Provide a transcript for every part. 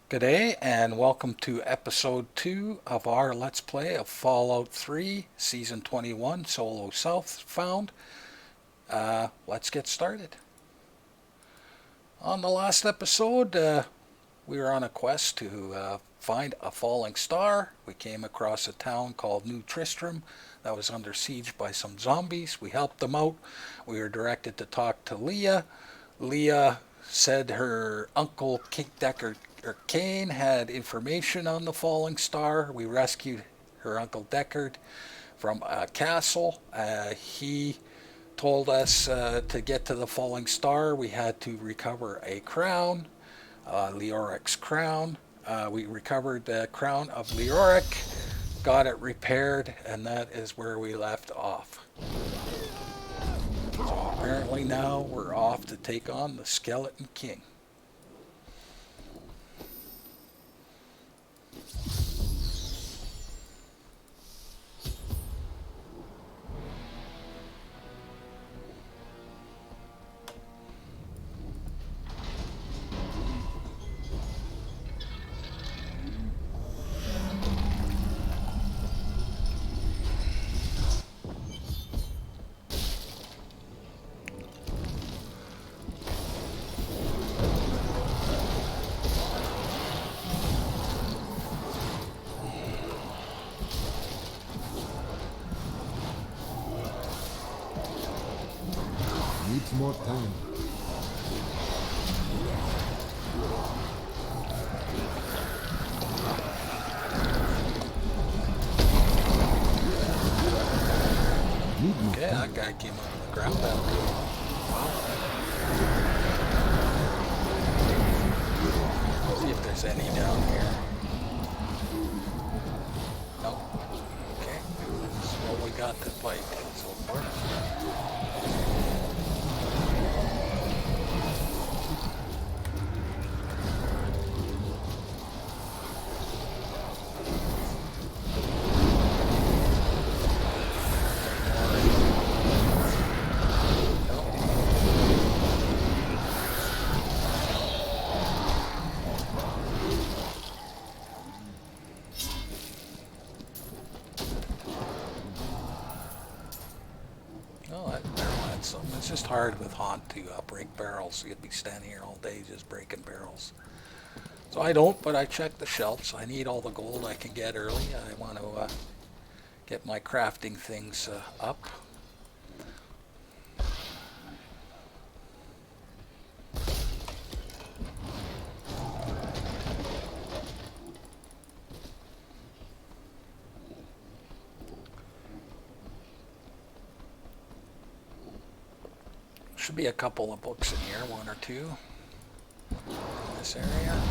G'day and welcome to episode 2 of our Let's Play of Fallout 3 Season 21 Solo Southbound. Let's get started. On the last episode, we were on a quest to find a falling star. We came across a town called New Tristram that was under siege by some zombies. We helped them out. We were directed to talk to Leah. Leah said her uncle Kane had information on the falling star. We rescued her uncle Deckard from a castle. He told us to get to the falling star we had to recover a crown, Leoric's crown. We recovered the crown of Leoric, got it repaired, and that is where we left off. So apparently now we're off to take on the Skeleton King. Needs more time. Need more Okay, time. that guy came out of the ground that good. Wow. See if there's any down here. Nope. Okay, this is what we got to fight so far. Oh, that barrel had something. It's just hard with Haunt to break barrels. You'd be standing here all day just breaking barrels. So I don't, but I check the shelves. I need all the gold I can get early. I want to get my crafting things up. Should be a couple of books in here, one or two, in this area.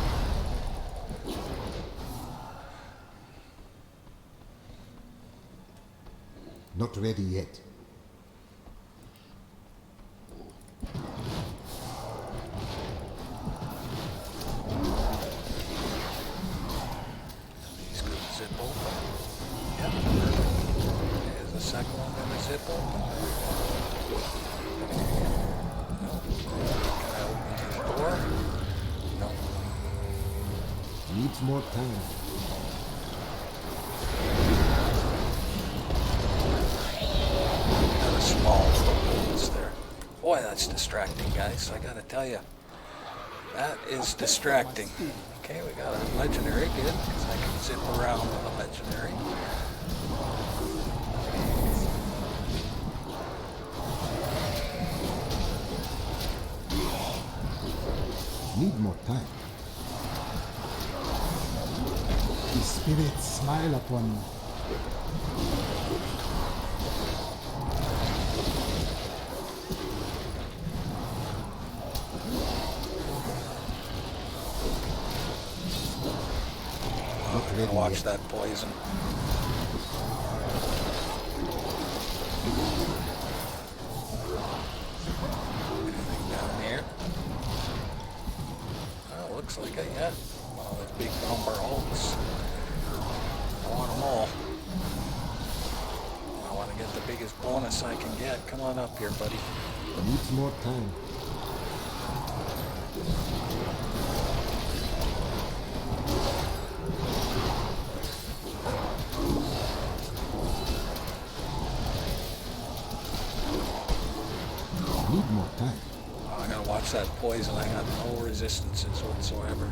Not ready yet. These could zip open. Yep. There's a second one going to zip open. Nope. Can I open this door? Nope. Needs more time. Got a small holes there. Boy, that's distracting, guys. I gotta tell you. That is distracting. Okay, we got a legendary. Good, because I can zip around with a legendary. Need more time. The spirits smile upon me. Not ready Watch yet. that poison. Anything down here? Oh, looks like I got one of those big lumber hulks. I want them all. I want to get the biggest bonus I can get. Come on up here, buddy. Needs more time. against that poison. I got no resistances whatsoever.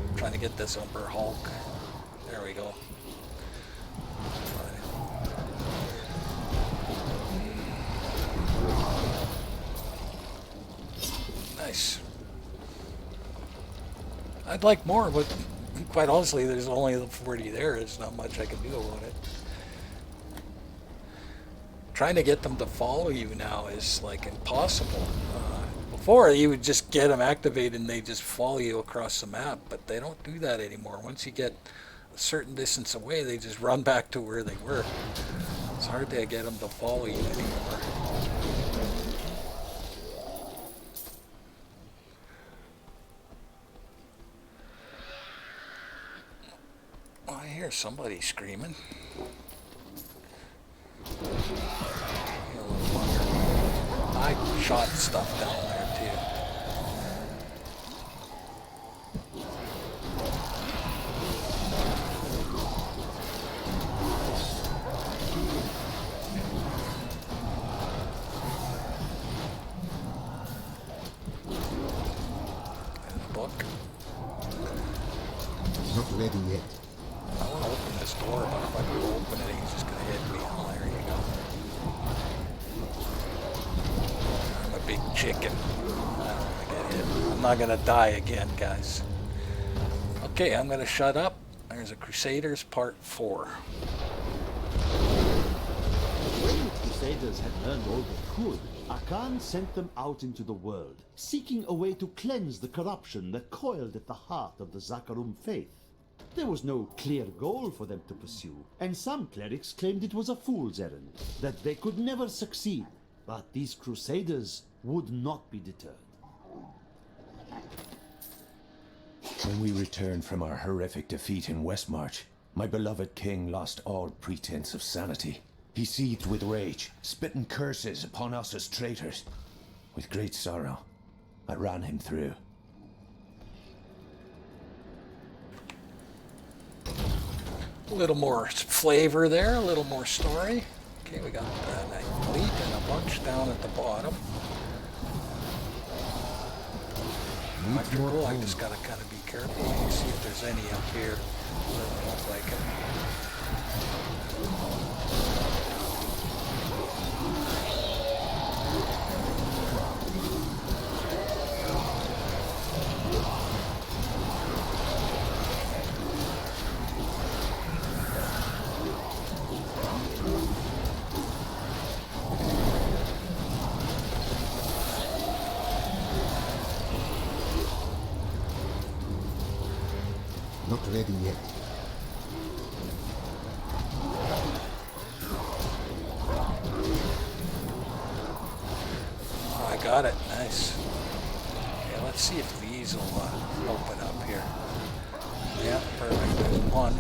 I'm trying to get this Umber Hulk. There we go. Nice. I'd like more, but quite honestly, there's only the 40 there. There's not much I can do about it. Trying to get them to follow you now is like impossible. Before, you would just get them activated and they just follow you across the map, but they don't do that anymore. Once you get a certain distance away, they just run back to where they were. It's hard to get them to follow you anymore. Oh, I hear somebody screaming. I shot stuff down there too. And a book. Not ready yet. I want to open this door, but if I do open it, he's just going to hit me. Oh, there you go. I'm a big chicken. I don't want to get hit. I'm not going to die again, guys. Okay, I'm going to shut up. There's a Crusaders Part 4. When the Crusaders had learned all they could, Akan sent them out into the world, seeking a way to cleanse the corruption that coiled at the heart of the Zakarum faith. There was no clear goal for them to pursue, and some clerics claimed it was a fool's errand, that they could never succeed. But these Crusaders would not be deterred. When we returned from our horrific defeat in Westmarch, my beloved king lost all pretense of sanity. He seethed with rage, spitting curses upon us as traitors. With great sorrow, I ran him through. A little more flavor there, a little more story. Okay, we got a fleet and a bunch down at the bottom. Electrical, I just gotta kind of be careful. See if there's any up here. Doesn't look like it. Not ready yet. Oh, I got it. Nice. Yeah, let's see if these will open up here. Yeah, perfect. There's one.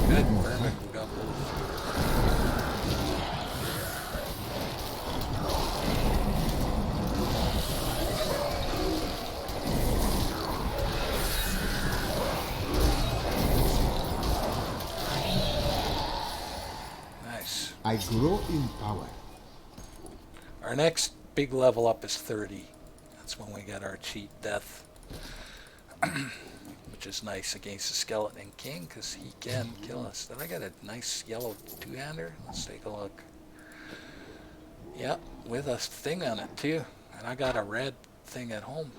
Good, perfect. We got both. I grow in power. Our next big level up is 30. That's when we get our cheat death. Which is nice against the Skeleton King, because he can kill us. Did I get a nice yellow two-hander? Let's take a look. Yep, with a thing on it too. And I got a red thing at home.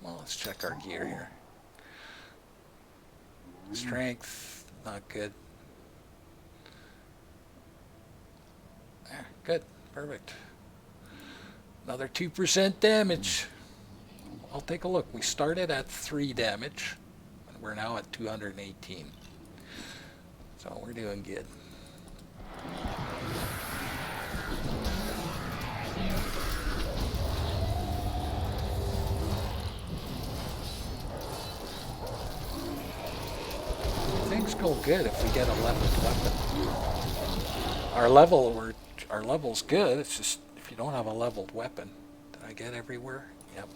Well, let's check our gear here. Strength, not good. There, good, perfect. Another 2% damage. I'll take a look. We started at 3 damage, and we're now at 218. So we're doing good. Things go good if we get a leveled weapon. Our level's good. It's just if you don't have a leveled weapon. Did I get everywhere? Yep.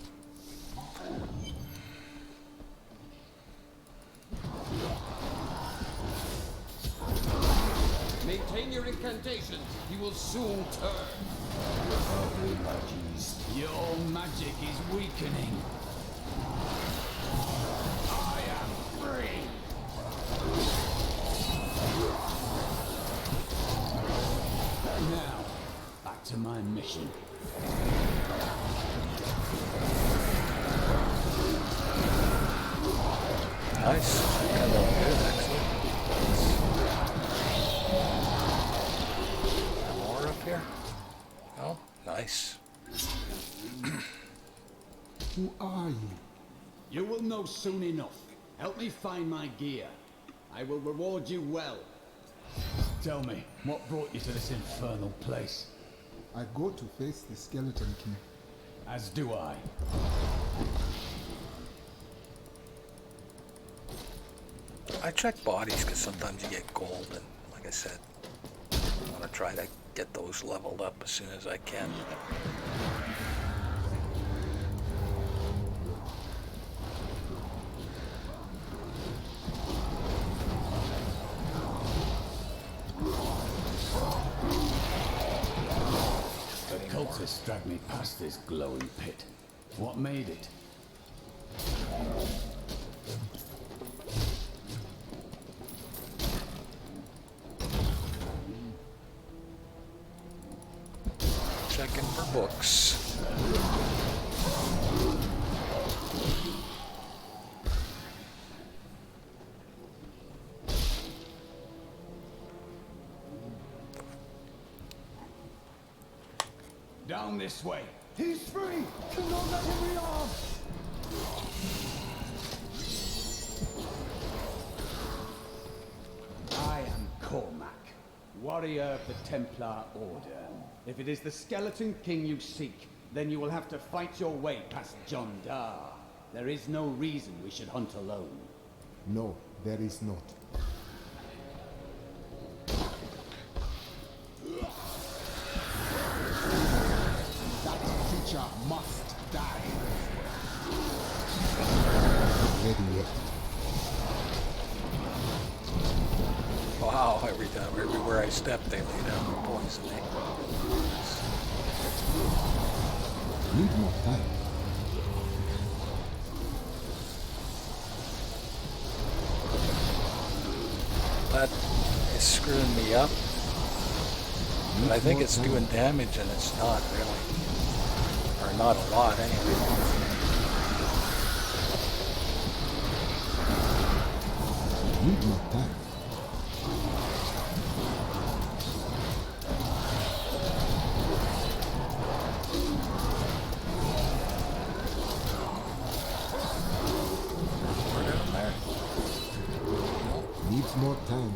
Maintain your incantations. He will soon turn. Your magic is weakening. I am free. Now, back to my mission. Nice. Kind of good, actually. More up here? Oh, nice. Who are you? You will know soon enough. Help me find my gear. I will reward you well. Tell me, what brought you to this infernal place? I go to face the Skeleton King. As do I. I check bodies because sometimes you get gold, and like I said, I want to try to get those leveled up as soon as I can. The cultists dragged me past this glowing pit. What made it? Checking for books. Down this way. He's free! Do not let him be off! I am Cormac, warrior of the Templar Order. If it is the Skeleton King you seek, then you will have to fight your way past John Dar. There is no reason we should hunt alone. No, there is not. That creature must die. Not ready yet. Wow, everywhere I step, they lay down the poison. Need more time. That is screwing me up. But I think it's doing damage, and it's not really. Or not a lot, anyway. Need more time. We're down there. Needs more time.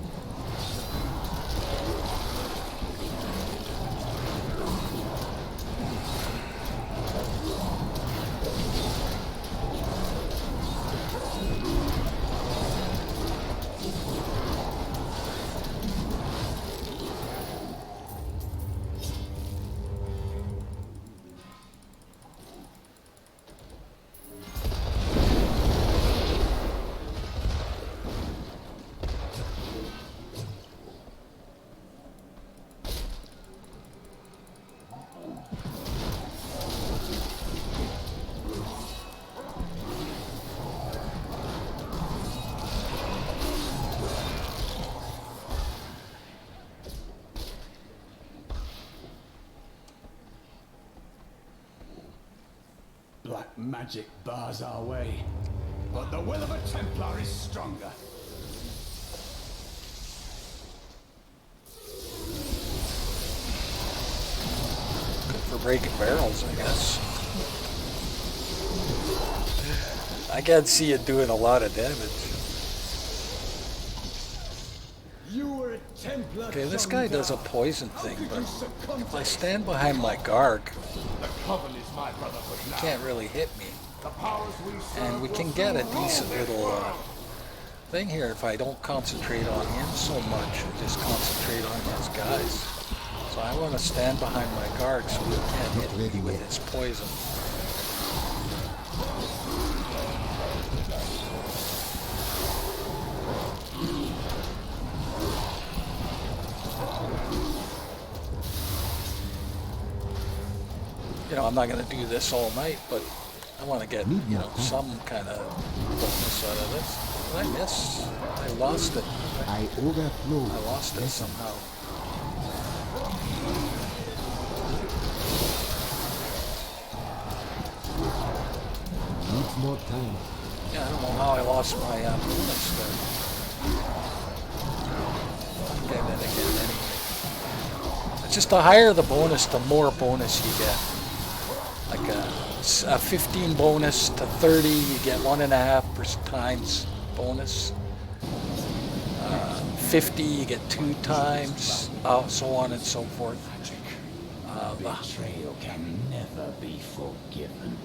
Black magic bars our way, but the will of a Templar is stronger. Good for breaking barrels, I guess. I can't see it doing a lot of damage. You were a Templar. Okay, this guy does a poison thing, How could but you succumb if to I it? stand behind my guard, The Coven is my brotherhood he now. can't really hit me. The powers we serve And we will can soon get a rule decent this little world. thing here if I don't concentrate on him so much and just concentrate on his guys. So I want to stand behind my guard so he can't hit me with his poison. You know, I'm not going to do this all night, but I want to get, Need you more know, time. some kind of bonus out of this. Did I miss? I lost it. I overflow. I lost it Listen. somehow. Needs more time. Yeah, I don't know how I lost my bonus there. Okay, then again, anyway. It's just the higher the bonus, the more bonus you get. Like a 15 bonus to 30, you get 1.5 times bonus. 50, you get 2 times, so on and so forth. Betrayal can never be forgiven.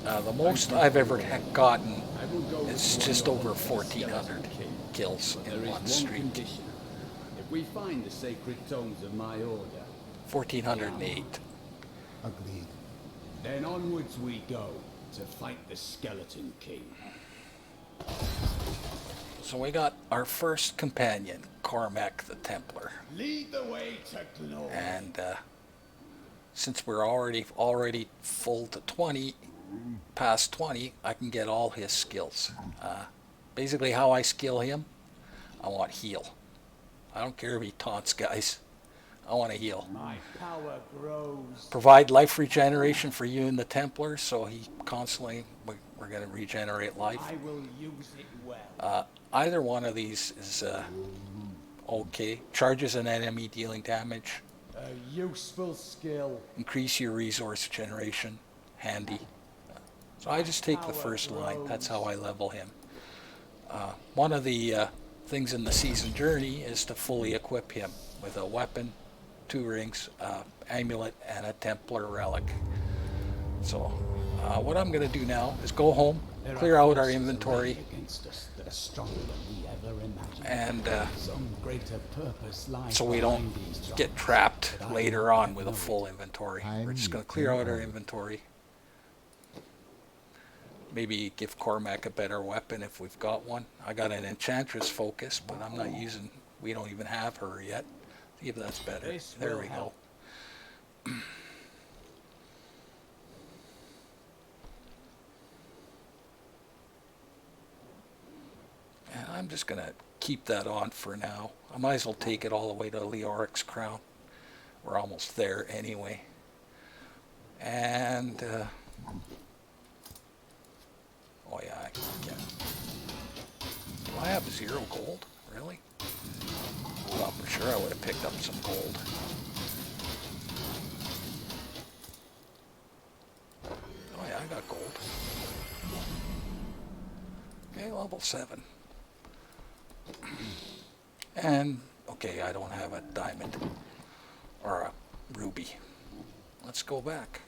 The most I've ever gotten is just over 1,400 kills There in is one one streak. condition. If we find the sacred tomes of my order, 1,408. Agreed. then onwards we go to fight the Skeleton King. So we got our first companion, Cormac the Templar. Lead the way to glory. And since we're already full to 20, past 20, I can get all his skills. Basically how I skill him, I want heal. I don't care if he taunts guys. I want to heal. My power grows. Provide life regeneration for you and the Templar, so he constantly, we're going to regenerate life. I will use it well. Either one of these is okay. Charges an enemy dealing damage. A useful skill. Increase your resource generation. Handy. So I just take the first line. That's how I level him. One of the things in the season journey is to fully equip him with a weapon, 2 rings, amulet, and a Templar relic. So what I'm going to do now is go home, clear out our inventory, Against us that are stronger than we ever imagined. and Some greater purpose lies so we don't behind these get troubles trapped that I later will on not with a know. full inventory. We're just going to I'm clear out our terrible. inventory. Maybe give Cormac a better weapon if we've got one. I got an Enchantress focus, but I'm not using, we don't even have her yet. See if that's better. This There will we go. help. And I'm just going to keep that on for now. I might as well take it all the way to Leoric's crown. We're almost there anyway. And, oh yeah, I can. Do I have 0 gold? Really? Well, for sure I would have picked up some gold. Oh yeah, I got gold. Okay, level 7. And, okay, I don't have a diamond or a ruby. Let's go back.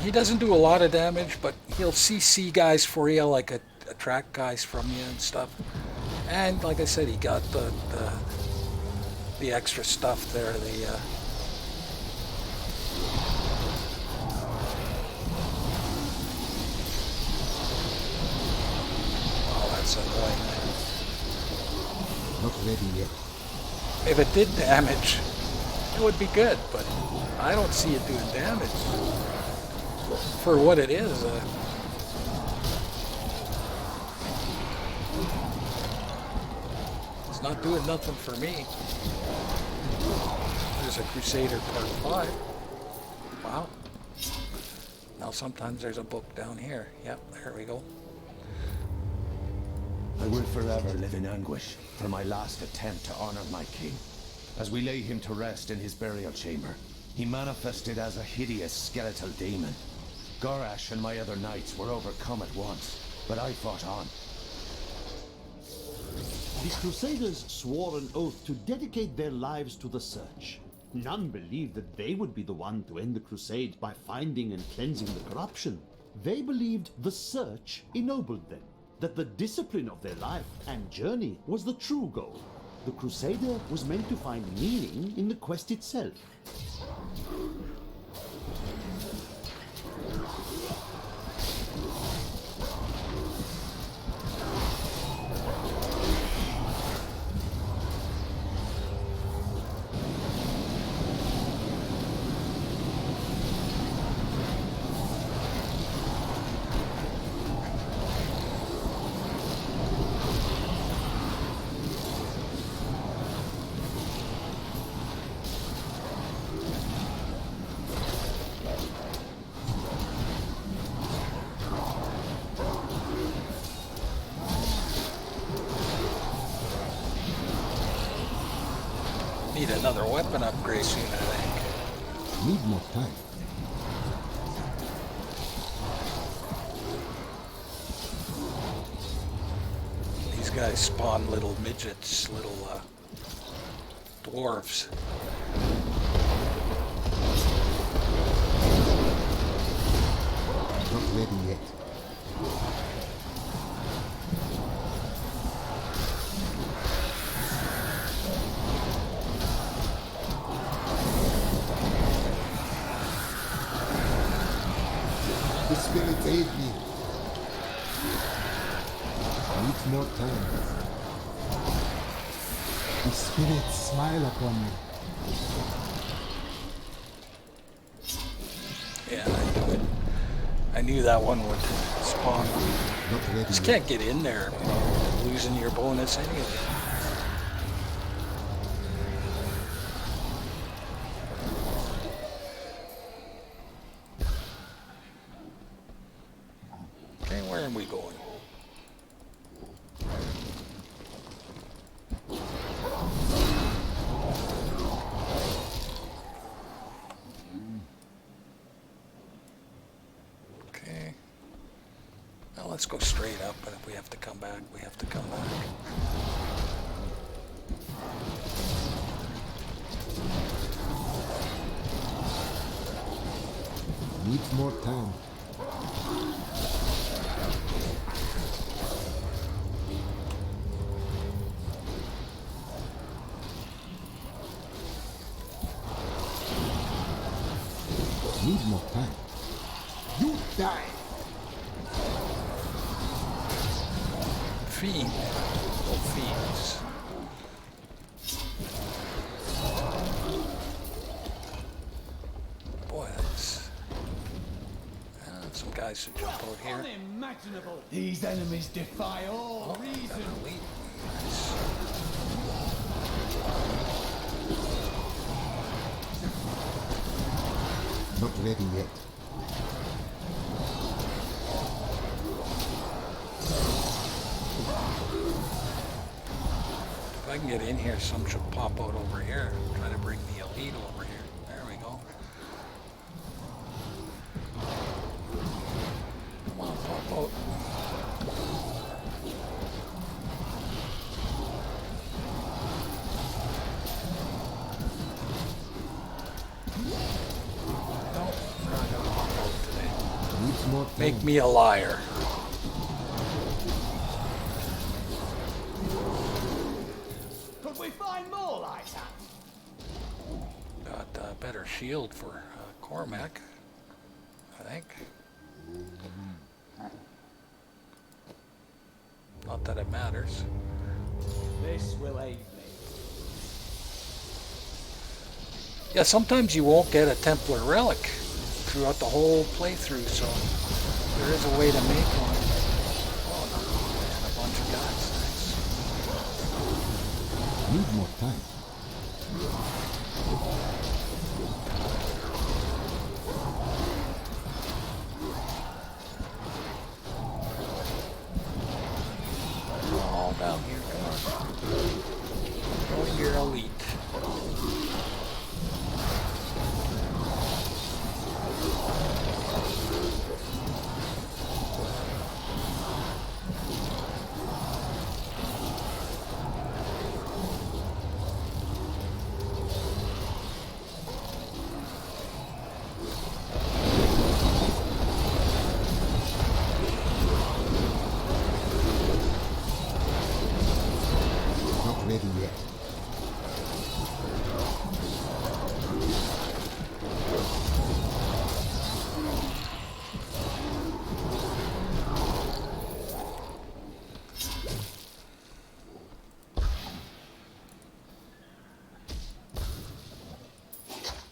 He doesn't do a lot of damage, but he'll CC guys for you, like attract guys from you and stuff. And like I said, he got the extra stuff there, oh, that's annoying. Not ready yet. If it did damage, it would be good, but I don't see it doing damage. For what it is, it's not doing nothing for me. There's a Crusader Part 5. Wow. Now sometimes there's a book down here. Yep, there we go. I will forever live in anguish for my last attempt to honor my king. As we lay him to rest in his burial chamber, he manifested as a hideous skeletal demon. Gorash and my other knights were overcome at once, but I fought on. The Crusaders swore an oath to dedicate their lives to the search. None believed that they would be the one to end the crusade by finding and cleansing the corruption. They believed the search ennobled them, that the discipline of their life and journey was the true goal. The Crusader was meant to find meaning in the quest itself. Need another weapon upgrade soon, I think. Need more time. These guys spawn little midgets, little dwarves. Not ready yet. The spirits aid me. Need more time. The spirits smile upon me. Yeah, I knew it. I knew that one would spawn. Not ready Just yet. can't get in there without losing your bonus anyway. Okay, where are we going? Okay. Now let's go straight up, and if we have to come back, we have to come back. Need more time. Need more time. You die. Fiend. Oh, fiends. Boy, that's... some guys who jump out here. Unimaginable. These enemies defy all reason. Elite. Nice. Not ready yet. If I can get in here, some should pop out over here. Try to bring the elite over here. There we go. Come on, pop out. No, we're not gonna pop out today. Need more time. Make me a liar. Could we find more like that? Got a better shield for Cormac, I think. Not that it matters. This will aid me. Yeah, sometimes you won't get a Templar relic throughout the whole playthrough, so there is a way to make one. Oh, and a bunch of guys. Nice. Need more time. All down here, come on. Oh, you're elite. Not ready yet.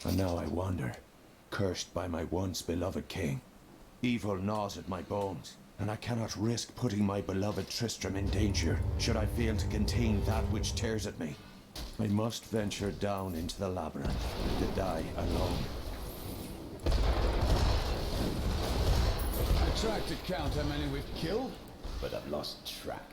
And now I wander, cursed by my once beloved king. Evil gnaws at my bones, and I cannot risk putting my beloved Tristram in danger should I fail to contain that which tears at me. I must venture down into the labyrinth to die alone. I tried to count how many we've killed, but I've lost track.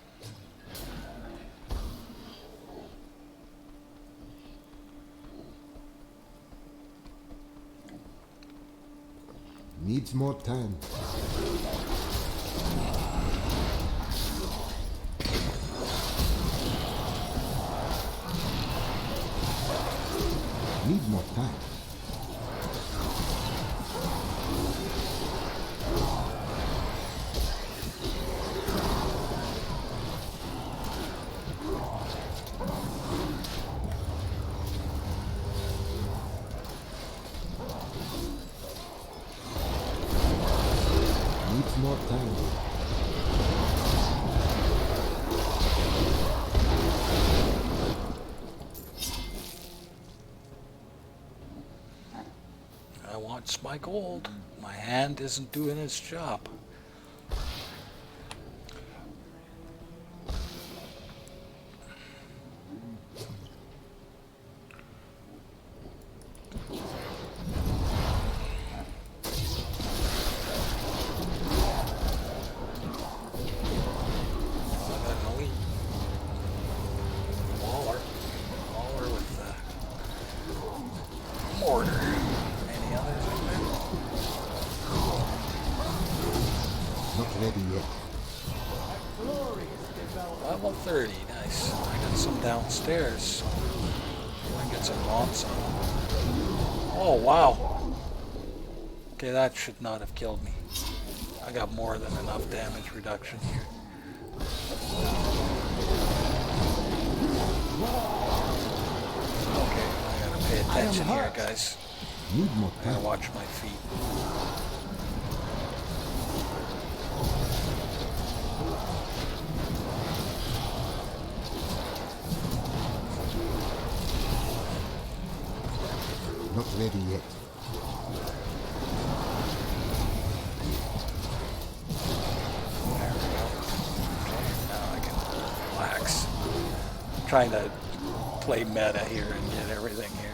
Needs more time. Need more time. Needs more time. I want my gold. My hand isn't doing its job. Waller with mortar. Any others in there? Not ready yet. Level 30, nice. I got some downstairs. I get some mods on. Oh, wow. Okay, that should not have killed me. I got more than enough damage reduction here. Okay, I gotta pay attention here, guys. Need more I gotta time. watch my feet. Not ready yet. There we go. Okay, now I can relax. I'm trying to play meta here and get everything here.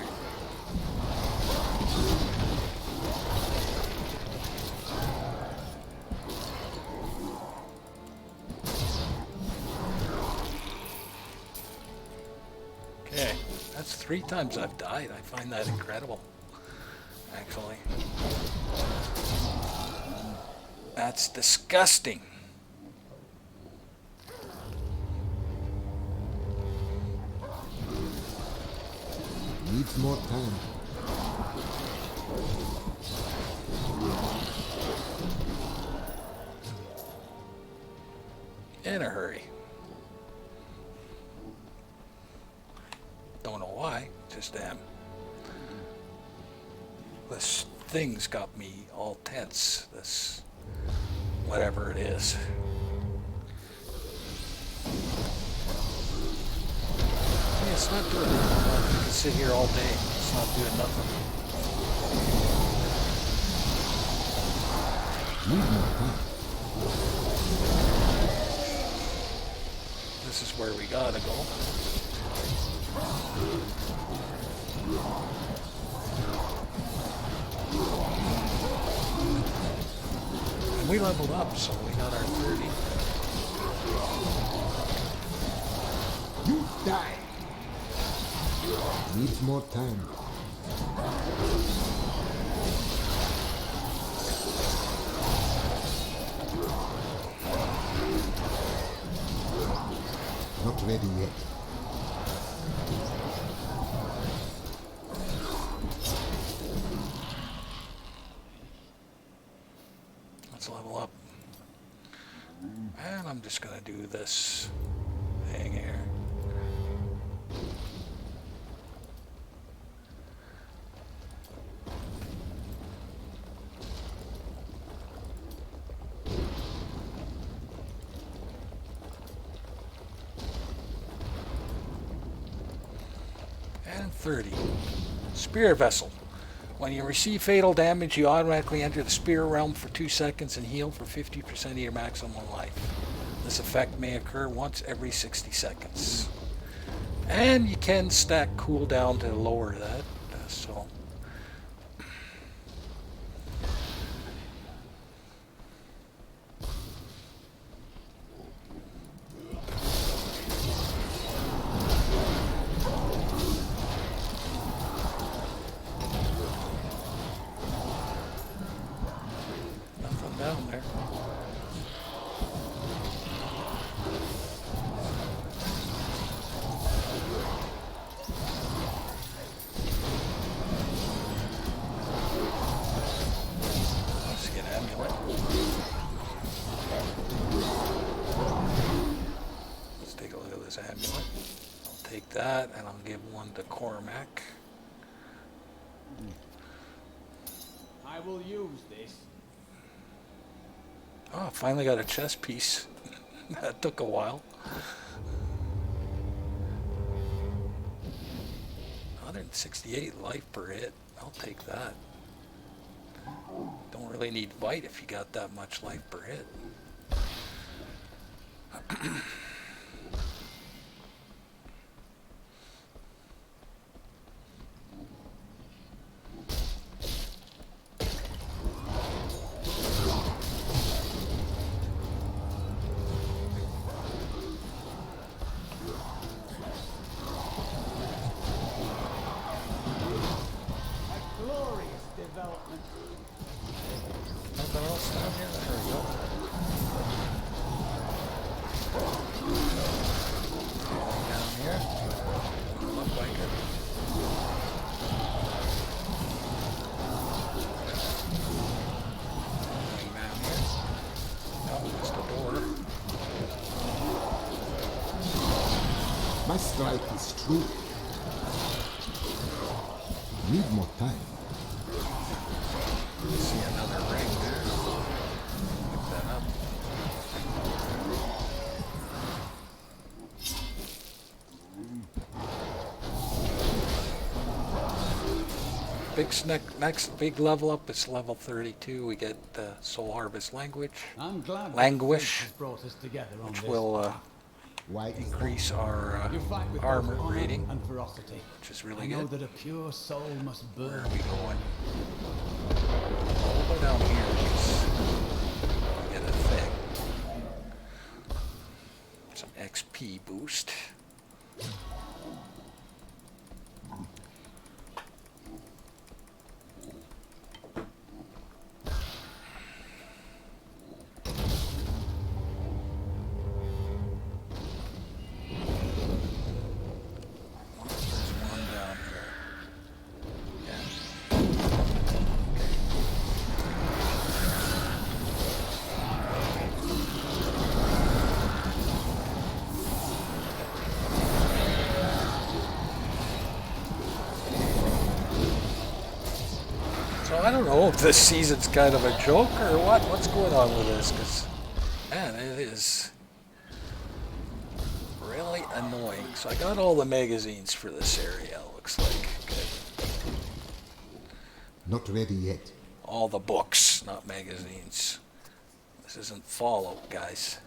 Okay, that's 3 times I've died. I find that incredible, actually. That's disgusting. Needs more time. In a hurry. Don't know why, just this thing's got me all tense. This, whatever it is. Hey, it's not doing anything. You can sit here all day. It's not doing nothing. Need more time. This is where we gotta go. And we leveled up, so we got our 30. You die. Needs more time. Not ready yet. Let's level up. And I'm just gonna do this thing here. And 30. Spear Vessel. When you receive fatal damage, you automatically enter the Spear Realm for 2 seconds and heal for 50% of your maximum life. This effect may occur once every 60 seconds. And you can stack cooldown to lower that, so... Princess Amulet. I'll take that, and I'll give one to Cormac. I will use this. Oh, finally got a chess piece. That took a while. 168 life per hit. I'll take that. Don't really need bite if you got that much life per hit. A glorious development. Nothing else down here? There we go. Going down here. Look like it. Going down here. No, just a door. My strike is true. Need more time. See another ring there. Pick that up. Next big level up is level 32. We get Soul Harvest Language, I'm glad Languish, that fate has brought us together on which this. will Why is increase our You fight with armor both honor rating, and ferocity. which is really I know good. that a pure soul must Where burn. are we going? We'll go down here because we get a thing. Some XP boost. There's one down here. Yeah. So I don't know if this season's kind of a joke or what. What's going on with this? Because, man, it is really annoying. So I got all the magazines for this area, looks like. Good. not ready yet? All the books, not magazines. This isn't Fallout, guys.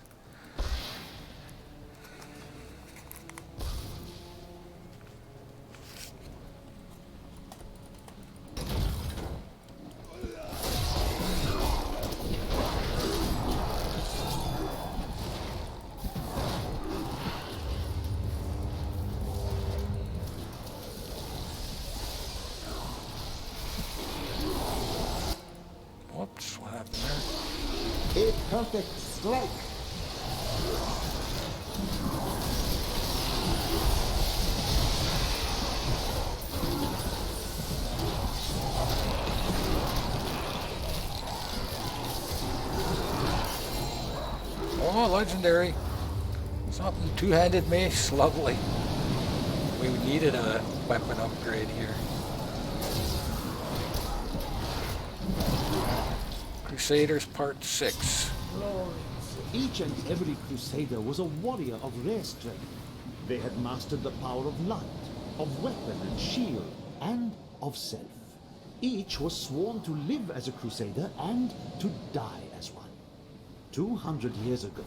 Whoops, what happened there? A perfect strike. Oh, legendary. Something two-handed mace, lovely. We needed a weapon upgrade here. Crusaders Part 6. Each and every crusader was a warrior of rare strength. They had mastered the power of light, of weapon and shield, and of self. Each was sworn to live as a crusader and to die as one. 200 years ago,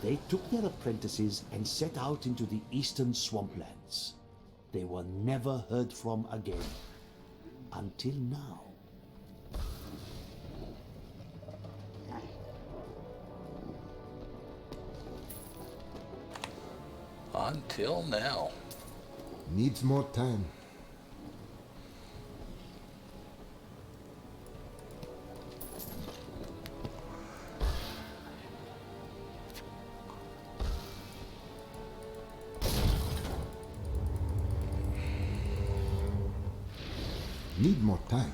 they took their apprentices and set out into the eastern swamplands. They were never heard from again. Until now. Until now. Needs more time. Need more time.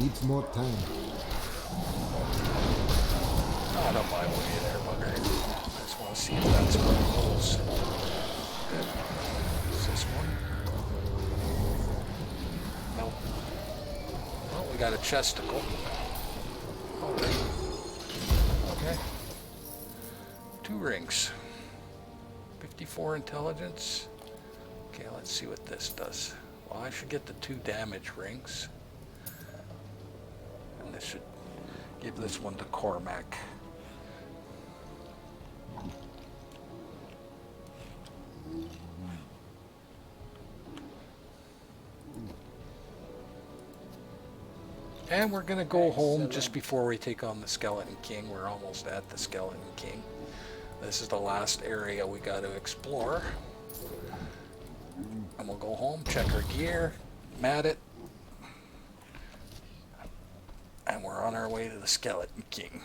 Needs more time. Out of my way there, bugger. I just want to see if that's one of those. Is this one? Nope. Well, we got a chesticle. Oh, wait. Okay. 2 rings. 54 intelligence. Okay, let's see what this does. Well, I should get the 2 damage rings. And this should give this one to Cormac. And we're going to go home just before we take on the Skeleton King. We're almost at the Skeleton King. This is the last area we got to explore. And we'll go home, check our gear, mat it. And we're on our way to the Skeleton King.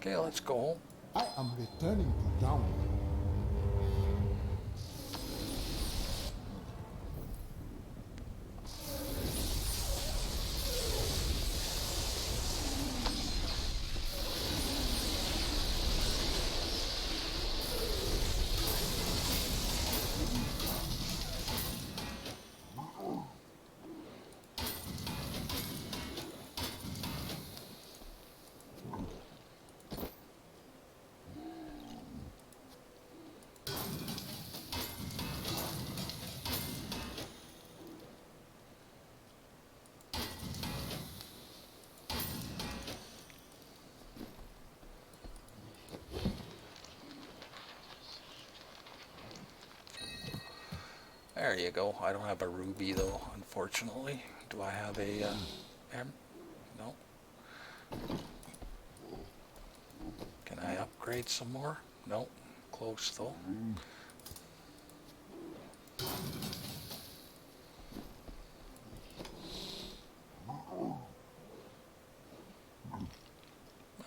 Okay, let's go home. I am returning to town. There you go. I don't have a ruby though, unfortunately. Do I have a no. Can I upgrade some more? No. Close though.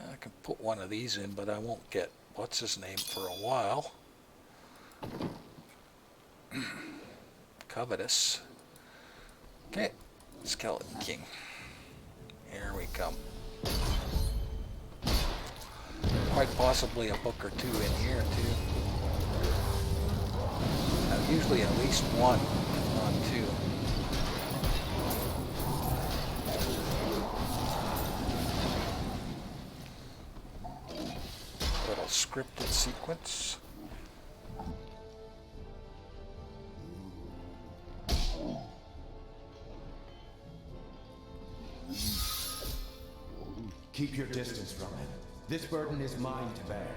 I can put one of these in, but I won't get what's his name for a while. Covetous. Okay, Skeleton King. Here we come. Quite possibly a book or 2 in here too. Usually at least 1, if not 2. Little scripted sequence. Keep your distance from him. This burden is mine to bear.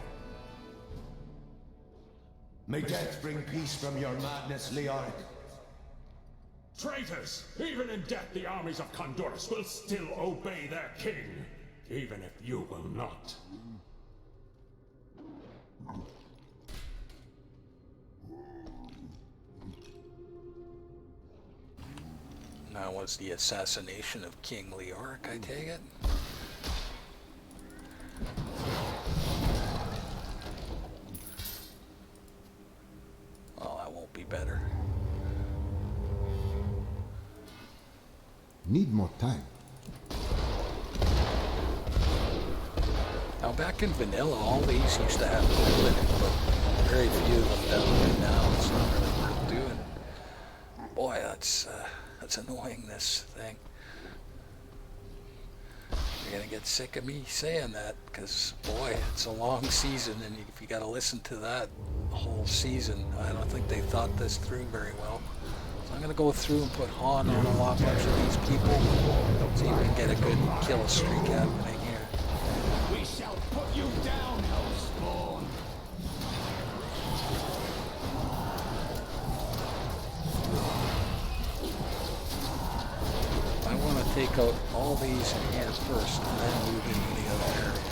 May death bring peace from your madness, Leoric. Traitors! Even in death, the armies of Condorus will still obey their king, even if you will not. That was the assassination of King Leoric, I take it? Well, that won't be better. Need more time. Now back in vanilla, all these used to have gold in it, but very few of them down right now. It's not really worth doing. Boy, that's annoying, this thing. You're gonna get sick of me saying that, because boy, it's a long season, and if you gotta listen to that whole season, I don't think they thought this through very well. So I'm gonna go through and put Han on a lot bunch of these people, so you can get a good kill streak happening here. We shall put you down, Hellspawn! out all these here first and then move into the other area.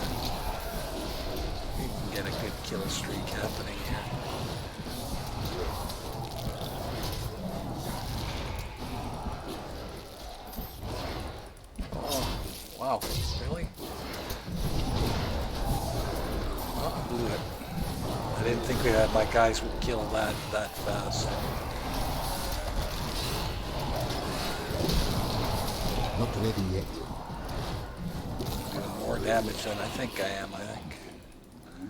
We can get a good kill streak happening here. Oh, wow, really? Oh, I blew it. I didn't think my guys would kill that fast. Not ready yet. Doing more damage than I think I am, I think.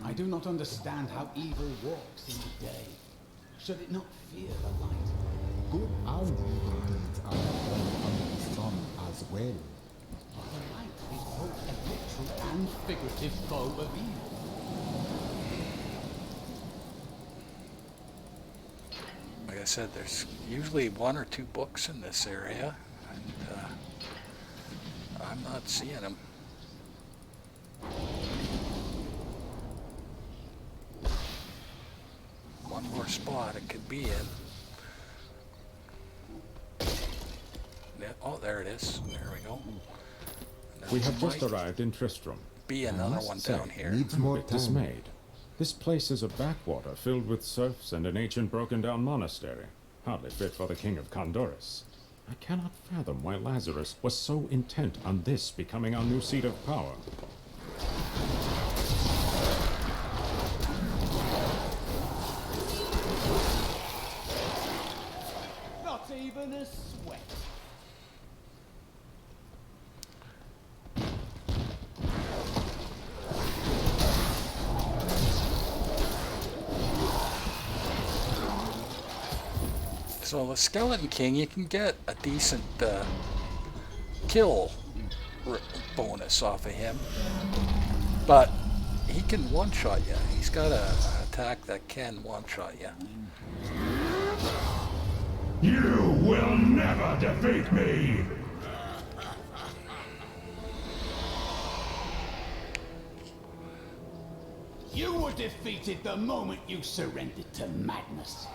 I do not understand how evil walks in the day. Should it not fear the light? Good and evil deeds are done under the sun as well. The light is both a literal and figurative foe of evil. Like I said, there's usually 1 or 2 books in this area, and I'm not seeing them. One more spot it could be in. Yeah, oh, there it is. There we go. And We there have just might arrived in Tristram. be another one down here. Needs I'm a more bit time. dismayed. This place is a backwater filled with serfs and an ancient broken-down monastery, hardly fit for the king of Condorus. I cannot fathom why Lazarus was so intent on this becoming our new seat of power. Not even a sweat. So the Skeleton King, you can get a decent kill bonus off of him, but he can one-shot you. He's got an attack that can one-shot you. You will never defeat me! You were defeated the moment you surrendered to madness.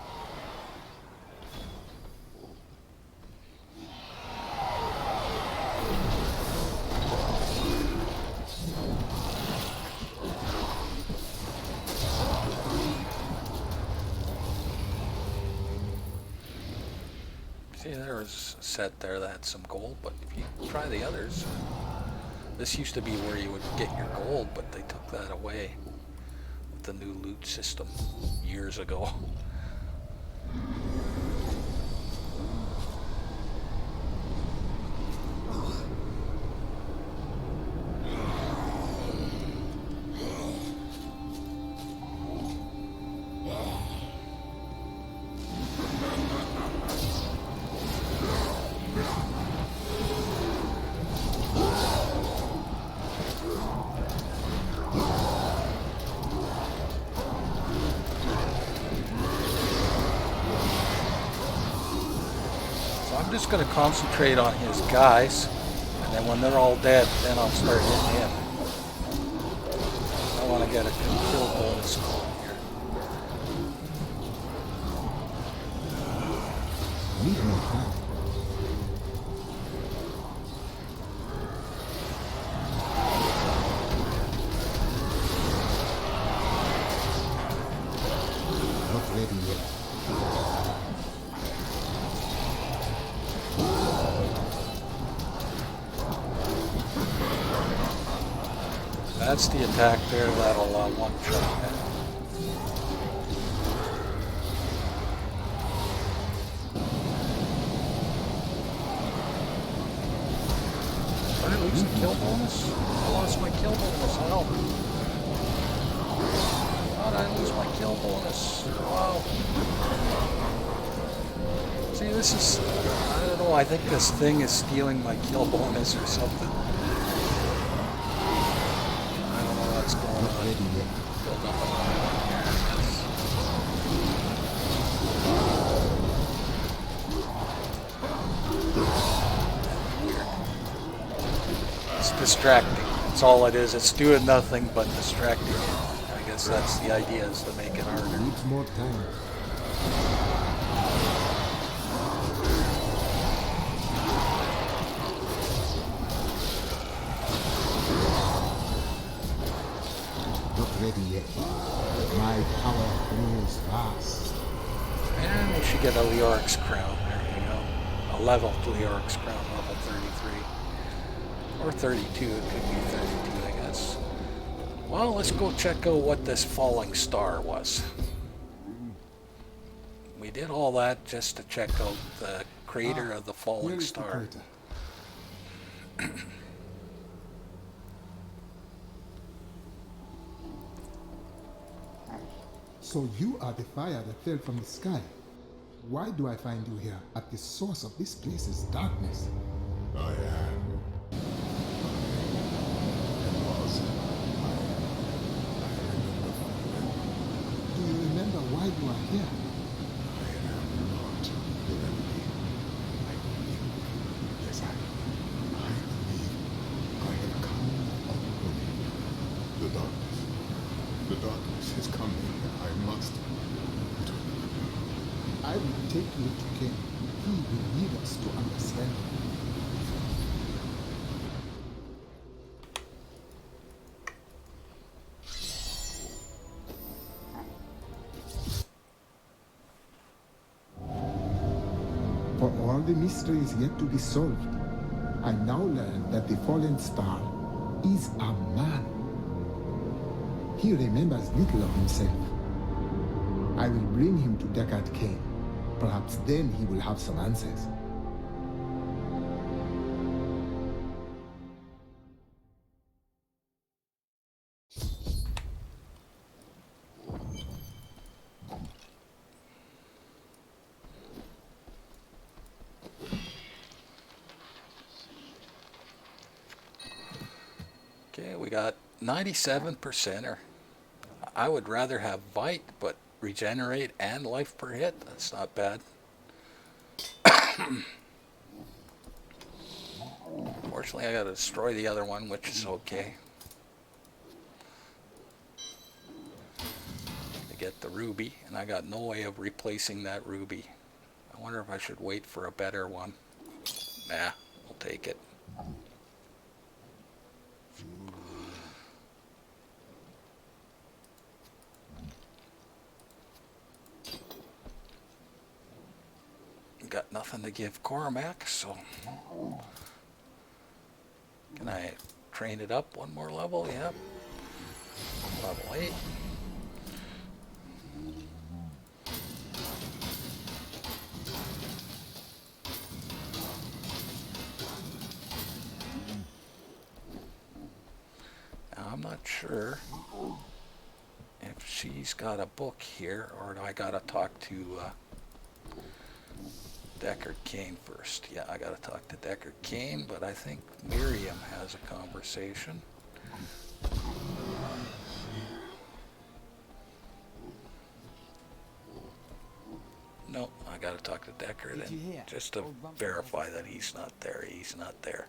See, there was a set there that had some gold, but if you try the others, this used to be where you would get your gold, but they took that away with the new loot system years ago. I'm just going to concentrate on his guys, and then when they're all dead, then I'll start hitting him. I want to get a good kill bonus going here. Need more time. Not ready yet. That's the attack there that'll one-shot him. Did I lose the kill bonus? I lost my kill bonus. How? How did I lose my kill bonus? Wow. See, this is... I don't know, I think this thing is stealing my kill bonus or something. What's going Not on? ready yet. Build up another one here. It's distracting. That's all it is. It's doing nothing but distracting you. I guess that's the idea, is to make it harder. Needs more time. power grows fast. And we should get a Leoric's crown. There you go. A level Leoric's crown, level 33. Or 32, it could be 32, I guess. Well, let's go check out what this falling star was. We did all that just to check out the crater of the Where falling is the star. crater? So you are the fire that fell from the sky. Why do I find you here at the source of this place's darkness? I am. Do you remember why you are here? The darkness has come here. I must. I will take you to King. He will lead us to understanding. For all the mysteries yet to be solved, I now learn that the fallen star is a man. He remembers little of himself. I will bring him to Deckard Cain. Perhaps then he will have some answers. Okay, we got 97%, or I would rather have bite, but regenerate and life per hit. That's not bad. Fortunately, I gotta destroy the other one, which is okay. To get the ruby, and I got no way of replacing that ruby. I wonder if I should wait for a better one. Nah, we'll take it. Got nothing to give Cormac, so can I train it up one more level? Yep. Level 8. Now, I'm not sure if she's got a book here, or do I gotta talk to Deckard Cain first. Yeah, I gotta talk to Deckard Cain, but I think Miriam has a conversation. No, I gotta talk to Deckard, and just to verify that he's not there. He's not there.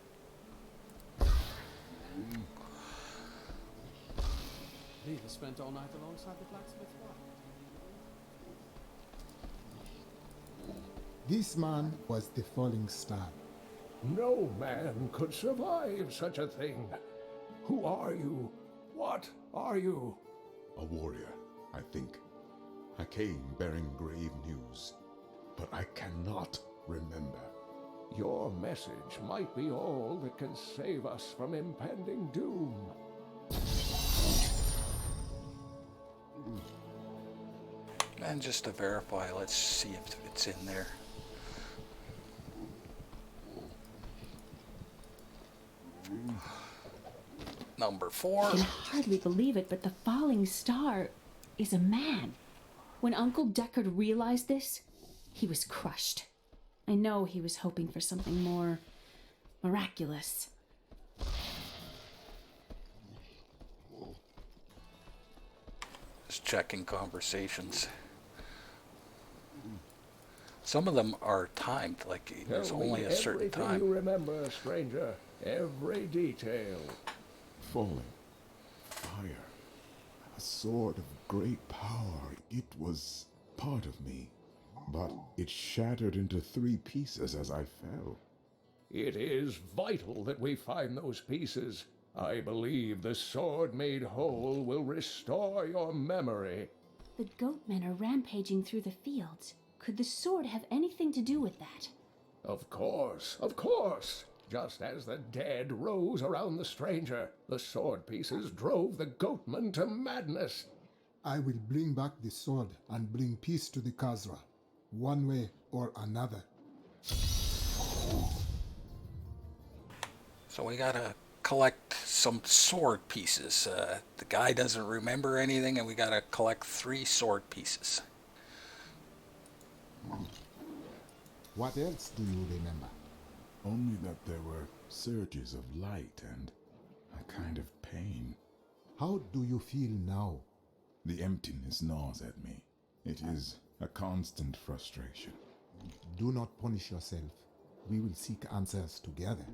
Leela spent all night alongside the blacksmith's wife. This man was the falling star. No man could survive such a thing. Who are you? What are you? A warrior, I think. I came bearing grave news, but I cannot remember. Your message might be all that can save us from impending doom. And just to verify, let's see if it's in there. Number 4. I can hardly believe it, but the falling star is a man. When Uncle Deckard realized this, he was crushed. I know he was hoping for something more miraculous. Just checking conversations. Some of them are timed, like there's Tell me only a certain everything time. you remember, stranger. Every detail. Falling. Fire. A sword of great power. It was part of me. But it shattered into 3 pieces as I fell. It is vital that we find those pieces. I believe the sword made whole will restore your memory. The goatmen are rampaging through the fields. Could the sword have anything to do with that? Of course, of course. Just as the dead rose around the stranger, the sword pieces drove the goatmen to madness. I will bring back the sword and bring peace to the Khazra, one way or another. So we gotta collect some sword pieces. The guy doesn't remember anything, and we gotta collect 3 sword pieces. What else do you remember? Only that there were surges of light and a kind of pain. How do you feel now? The emptiness gnaws at me. It is a constant frustration. Do not punish yourself. We will seek answers together.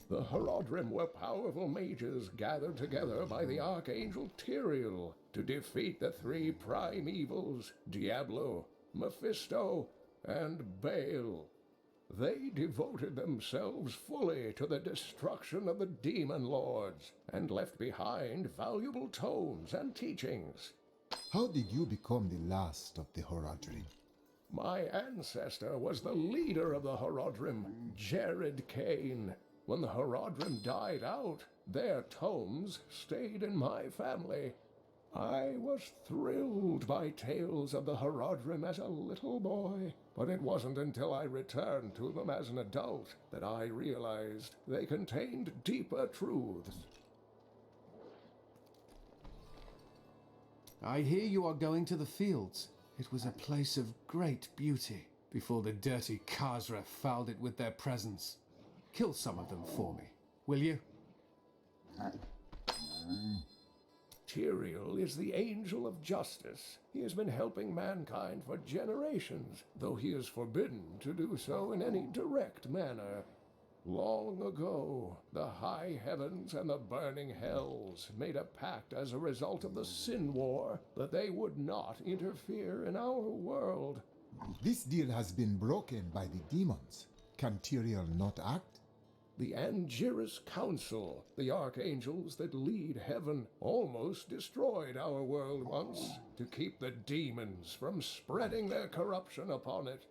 The Horodrim were powerful mages gathered together by the Archangel Tyrael to defeat the 3 prime evils, Diablo, Mephisto, and Baal. They devoted themselves fully to the destruction of the demon lords and left behind valuable tomes and teachings. How did you become the last of the Horadrim? My ancestor was the leader of the Horodrim, Jared Kane. When the Horodrim died out, their tomes stayed in my family. I was thrilled by tales of the Horodrim as a little boy, but it wasn't until I returned to them as an adult that I realized they contained deeper truths. I hear you are going to the fields. It was a place of great beauty before the dirty Khazra fouled it with their presence. Kill some of them for me, will you? Tyrael is the angel of justice. He has been helping mankind for generations, though he is forbidden to do so in any direct manner. Long ago, the high heavens and the burning hells made a pact as a result of the Sin War that they would not interfere in our world. This deal has been broken by the demons. Can Tyrael not act? The Angiris Council, the archangels that lead heaven, almost destroyed our world once to keep the demons from spreading their corruption upon it.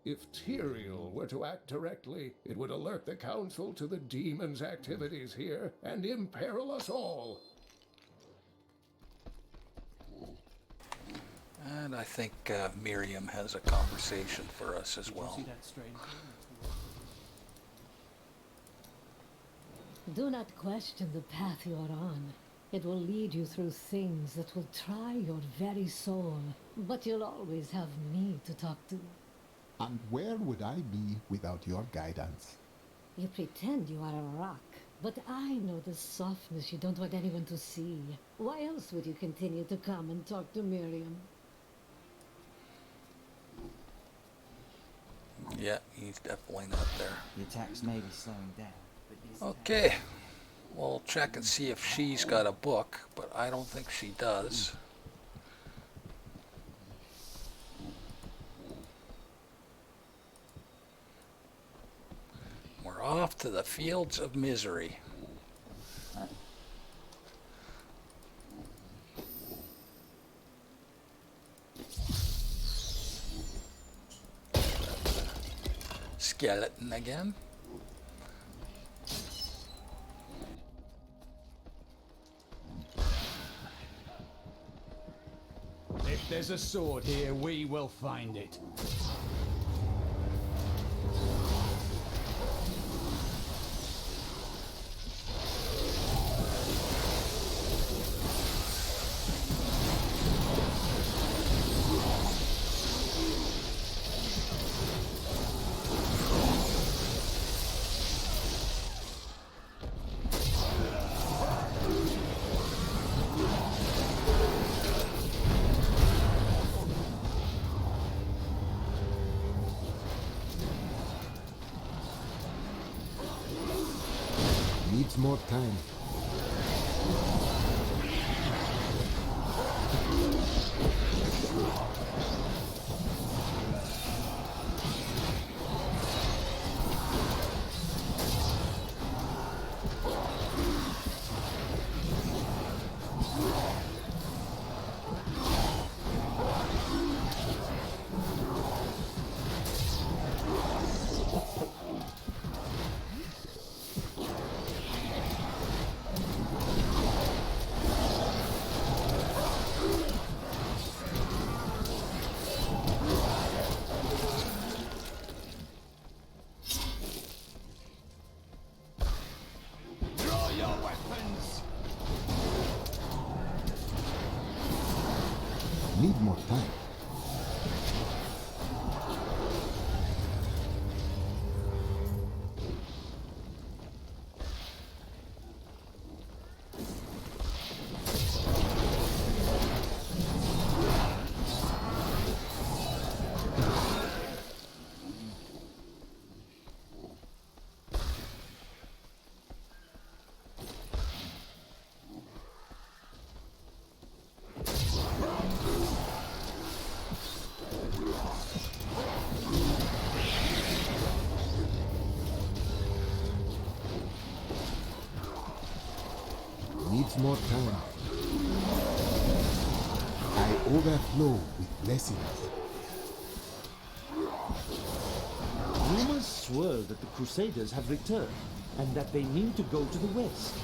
If Tyrael were to act directly, it would alert the Council to the demons' activities here and imperil us all. And I think Miriam has a conversation for us as well. See that strange thing? Do not question the path you are on. It will lead you through things that will try your very soul. But you'll always have me to talk to. And where would I be without your guidance? You pretend you are a rock, but I know the softness you don't want anyone to see. Why else would you continue to come and talk to Miriam? Yeah, he's definitely not there. The attacks may be slowing down, but his Okay, we'll check and see if she's got a book, but I don't think she does. We're off to the fields of misery. Skeleton again. If there's a sword here, we will find it. Needs more time. Need more time. Needs more time. I overflow with blessings. Rumors swirl that the Crusaders have returned, and that they mean to go to the west.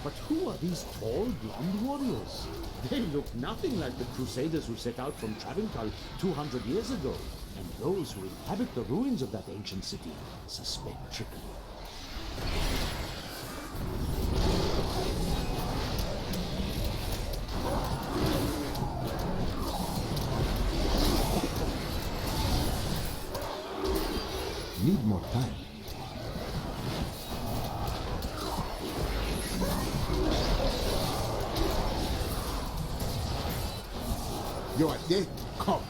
But who are these tall, blonde warriors? They look nothing like the Crusaders who set out from Travancore 200 years ago. And those who inhabit the ruins of that ancient city suspect trickery. Need more time. Your death comes.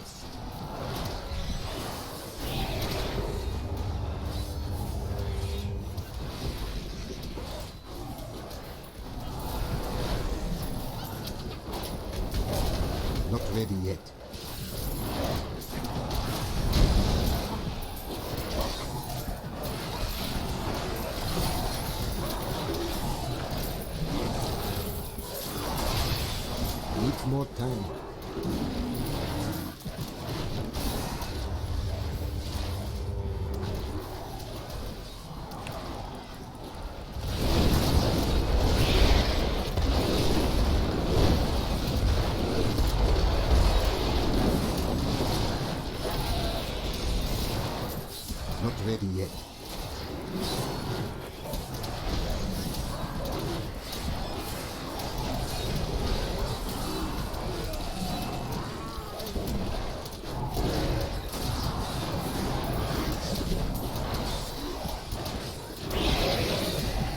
Not ready yet. Needs more time. Not ready yet.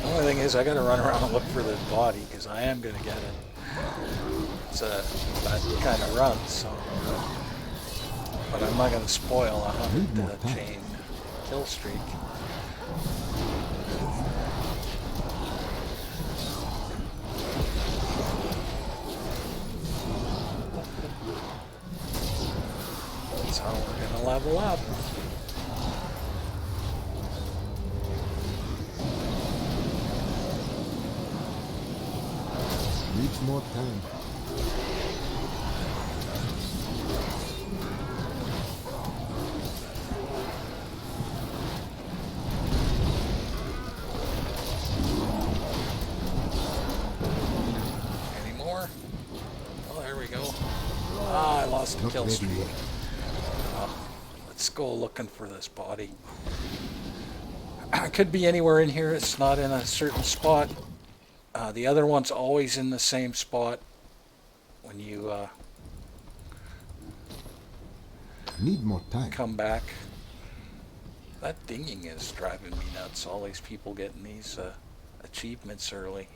The only thing is I gotta run around and look for this body because I am gonna get it. It's a bad kind of run, so. But I'm not gonna spoil a 100 chain kill streak. That's how we're gonna level up. Needs more time. Any more? Oh, there we go. Ah, I lost the Not kill ready streak. yet. Oh, let's go looking for this body. It could be anywhere in here. It's not in a certain spot. The other one's always in the same spot when you Need more time. come back. That dinging is driving me nuts. All these people getting these achievements early.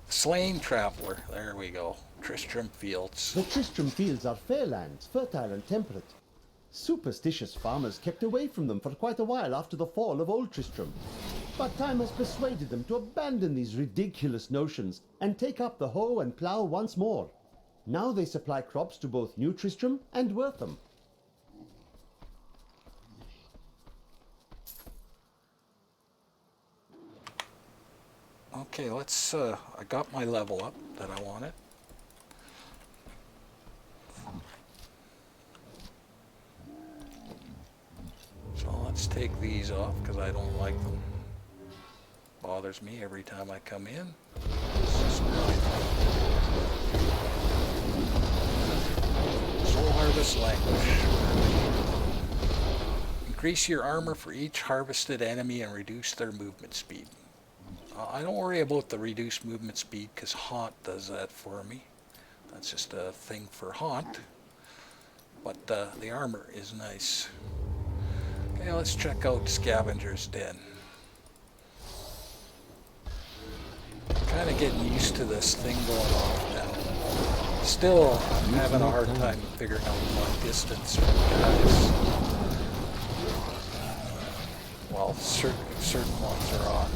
Slain Traveler. There we go. Tristram Fields. The Tristram Fields are fair lands, fertile and temperate. Superstitious farmers kept away from them for quite a while after the fall of Old Tristram. But time has persuaded them to abandon these ridiculous notions and take up the hoe and plough once more. Now they supply crops to both New Tristram and Wortham. Okay, let's, I got my level up that I wanted. So let's take these off because I don't like them. Bothers me every time I come in. Soul Harvest Language. Increase your armor for each harvested enemy and reduce their movement speed. I don't worry about the reduced movement speed because Haunt does that for me. That's just a thing for haunt. But the armor is nice. Okay, let's check out Scavenger's Den. Kind of getting used to this thing going off now. Still, I'm having a hard time figuring out my distance from guys. Well, certain ones are on.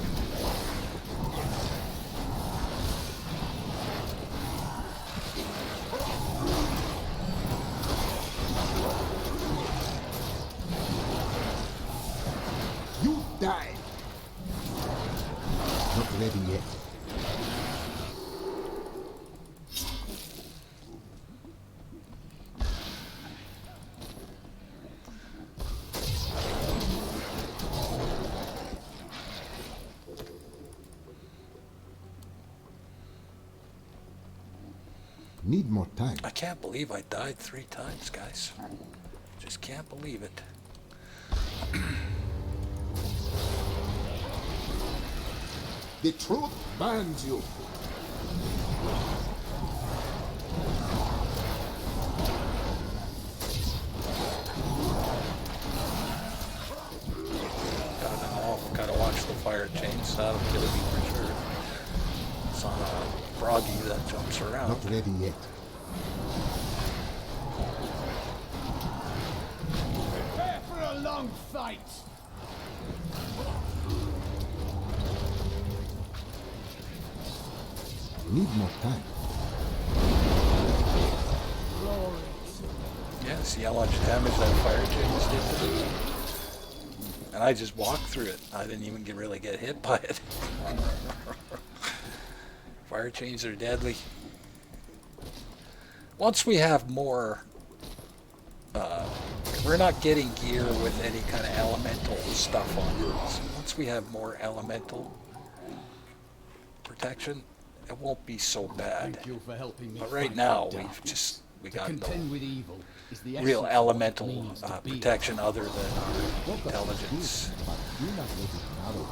You die! Not ready yet. Need more time. I can't believe I died 3 times, guys. Just can't believe it. The truth burns you. Gotta watch the fire chains. That'll kill me for sure. It's on a froggy that jumps around. Not ready yet. Prepare for a long fight! Need more time. Yeah, see how much damage that fire chains did to me? And I just walked through it. I didn't even really get hit by it. Fire chains are deadly. Once we have more... we're not getting gear with any kind of elemental stuff on it. So once we have more elemental protection, it won't be so bad. Thank you for helping me. But right fight now, the we To got contend no with evil is the real essence of what it elemental means to be. protection other than our intelligence. But do not let it narrow.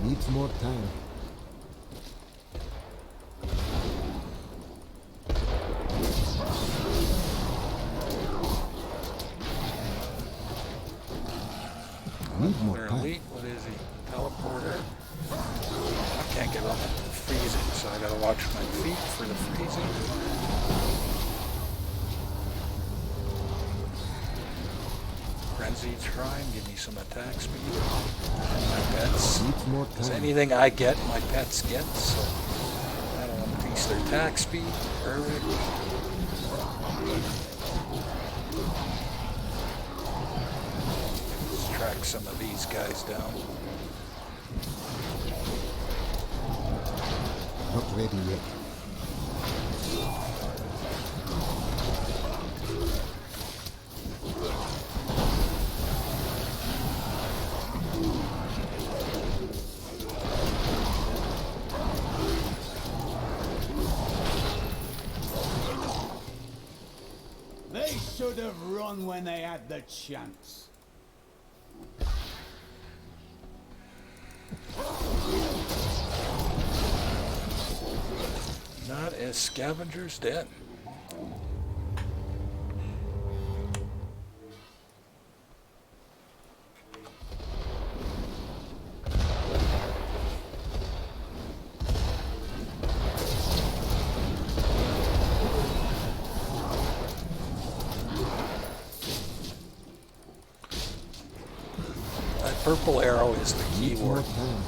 Needs more time. Need more They're time. elite. What is he? Teleporter. I can't get on the freezing, so I gotta watch my feet for the freezing. Frenzied Shrine, give me some attack speed. And my pets. Needs more Because time. anything I get, my pets get, so that'll increase their attack speed. Perfect. Let's track some of these guys down. Not ready yet. They should have run when they had the chance. Not as Scavenger's Den. That purple arrow is the Needs more keyword. time.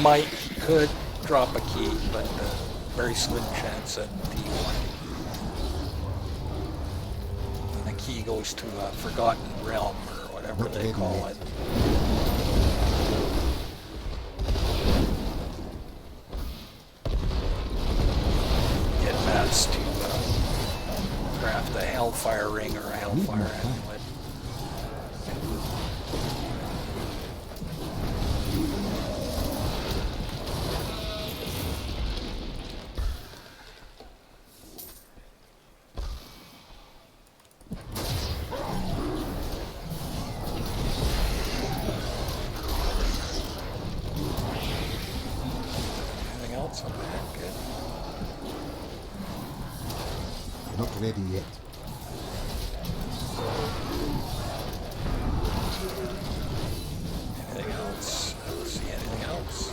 He could drop a key, but very slim chance at T1. And the key goes to a Forgotten Realm or whatever Not they ready call yet. it. Get Mats to craft a Hellfire Ring or a Hellfire Amulet. so bad. Good. Not ready yet. Anything else? I don't see anything else.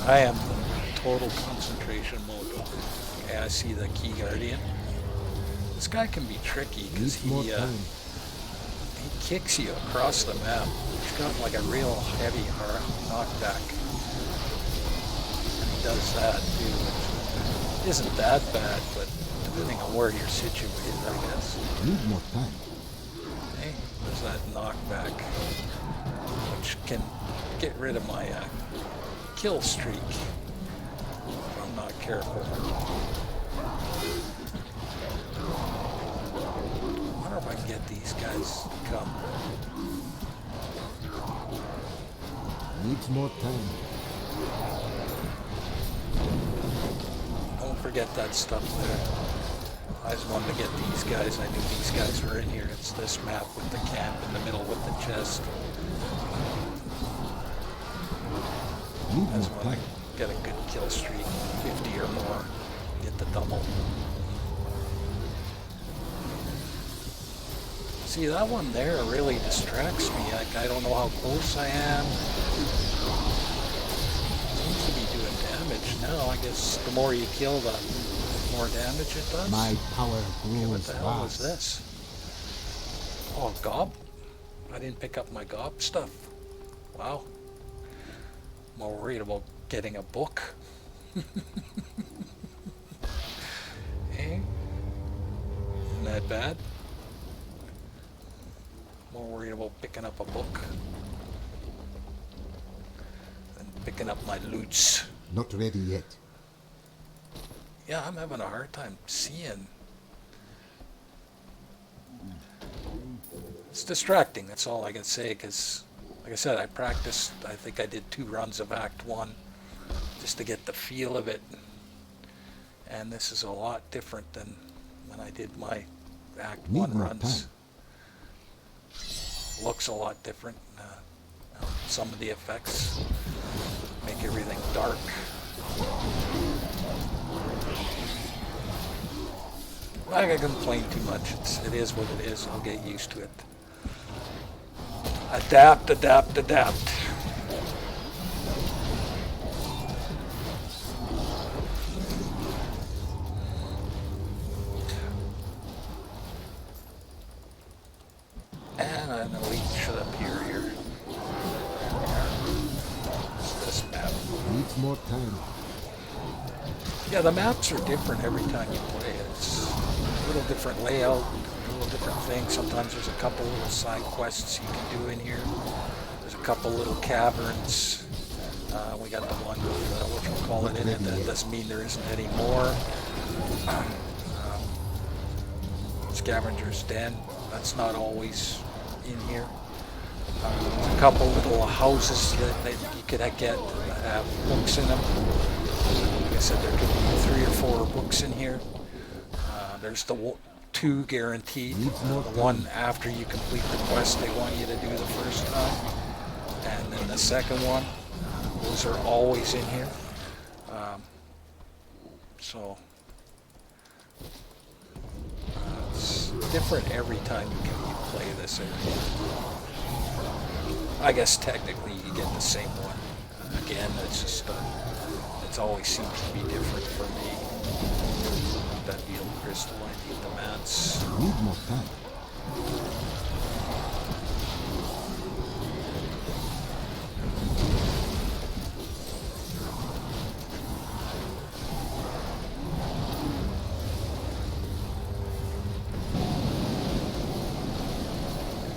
I am in total concentration mode. Okay, I see the Key Guardian. This guy can be tricky because he kicks you across the map. He's got like a real heavy knockback. And he does that too, which isn't that bad, but depending on where you're situated, I guess. Need more time. Okay, there's that knockback, which can get rid of my kill streak if I'm not careful. I wonder if I can get these guys to come. Needs more time. Don't forget that stuff there. I just wanted to get these guys. I knew these guys were in here. It's this map with the camp in the middle with the chest. I just want to get a good kill streak, 50 or more, get the double. See, that one there really distracts me. I don't know how close I am. Seems to be doing damage now. I guess the more you kill, the more damage it does. My power grows. Okay, what the hell is fast. this? Oh, gob? I didn't pick up my gob stuff. Wow. More worried about getting a book. Eh? Isn't that bad? More worried about picking up a book than picking up my loots. Not ready yet. Yeah, I'm having a hard time seeing. It's distracting, that's all I can say, because like I said, I practiced, I think I did 2 runs of Act 1 just to get the feel of it. And this is a lot different than when I did my Act 1 runs. Looks a lot different. Some of the effects make everything dark. I'm not going to complain too much. It is what it is. I'll get used to it. Adapt, adapt, adapt. And an elite should appear here. This map. Needs more time. Yeah, the maps are different every time you play it. It's a little different layout, a little different thing. Sometimes there's a couple little side quests you can do in here. There's a couple little caverns. We got the one with whatchamacallit in it. That doesn't mean there isn't any more. Scavenger's Den, that's not always in here. There's a couple little houses that you could get that have books in them. Like I said, there could be 3 or 4 books in here. There's the 2 guaranteed. The one after you complete the quest they want you to do the first time. And then the second one. Those are always in here. It's different every time you play this area. I guess technically you get the same one. Again, it's just it always seems to be different for me. That yield crystal, I need the mats. Need more time.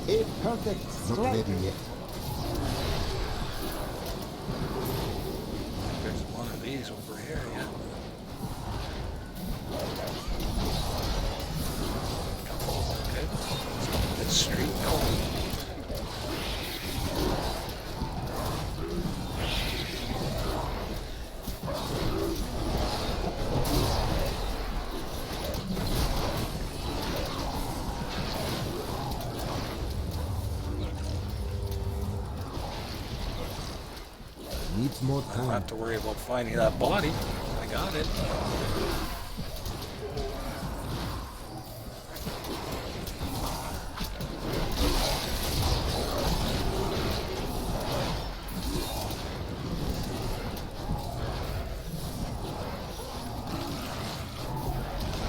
A perfect not ready yet. geez, over here, yeah. Okay, let's keep this street going. Needs more I don't time. have to worry about finding that body. I got it.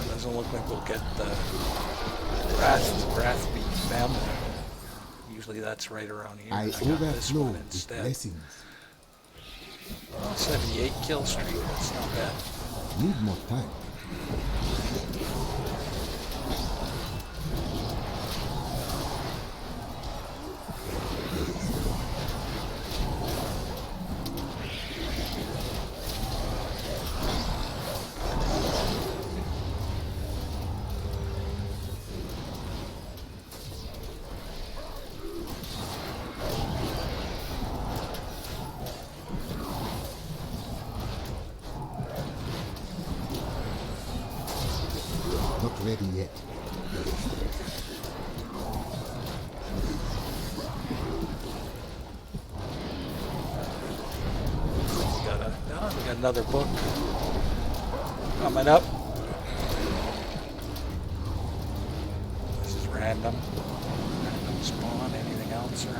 Doesn't look like we'll get the Rathby family. Usually that's right around here. I got this overflow one with instead. blessings. Well, 78 kill streak, that's not bad. Need more time. Not ready yet. We got another book coming up. This is random. Random spawn. Anything else around?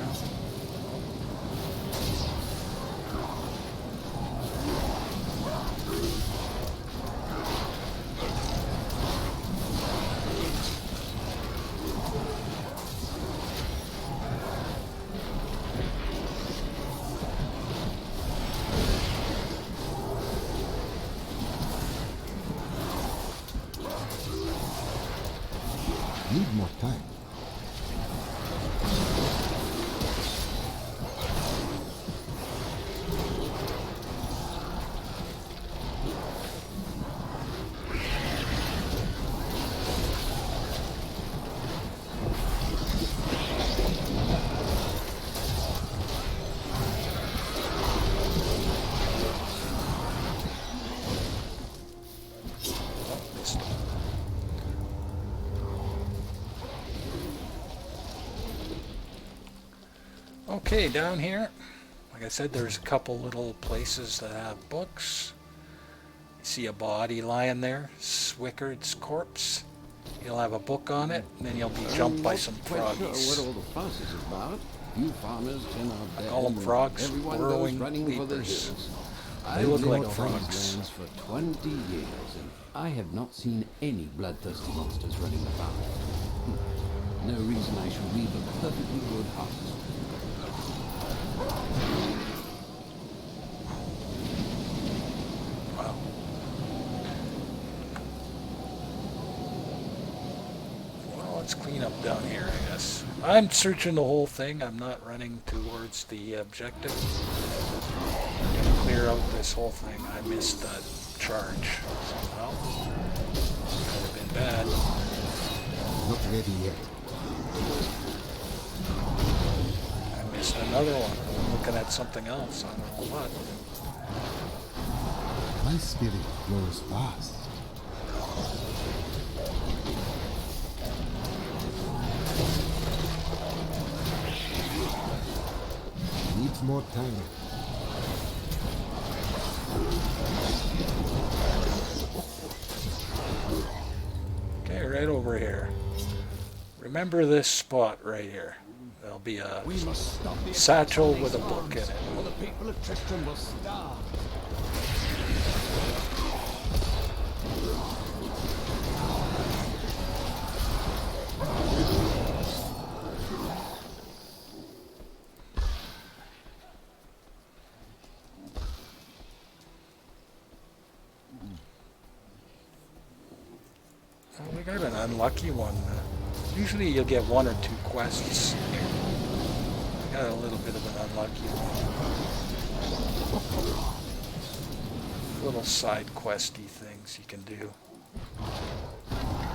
Need more time. Okay, down here, like I said, there's a couple little places that have books. You see a body lying there, Swickard's corpse. You'll have a book on it, and then you'll be jumped by some froggies. Sure what all the fuss is about. You farmers cannot I call them frogs, everyone burrowing goes running for the leapers. hills. They I've look lived like off frogs. these lands for 20 years, and I have not seen any bloodthirsty monsters running about. No reason I should leave a perfectly good house. Wow. Well, let's clean up down here, I guess. I'm searching the whole thing. I'm not running towards the objective. I'm gonna clear out this whole thing. I missed that charge. Well, could have been bad. Not ready yet. I missed another one. I'm looking at something else. I don't know what. My spirit grows fast. Needs more time. Okay, right over here. Remember this spot right here. There'll be a We must stop the satchel attacks on with a these book in farms, it. or the people of Tristram will starve. Well, we got an unlucky one. Usually you'll get one or two quests. We got a little bit of an unlucky one. little side questy things you can do.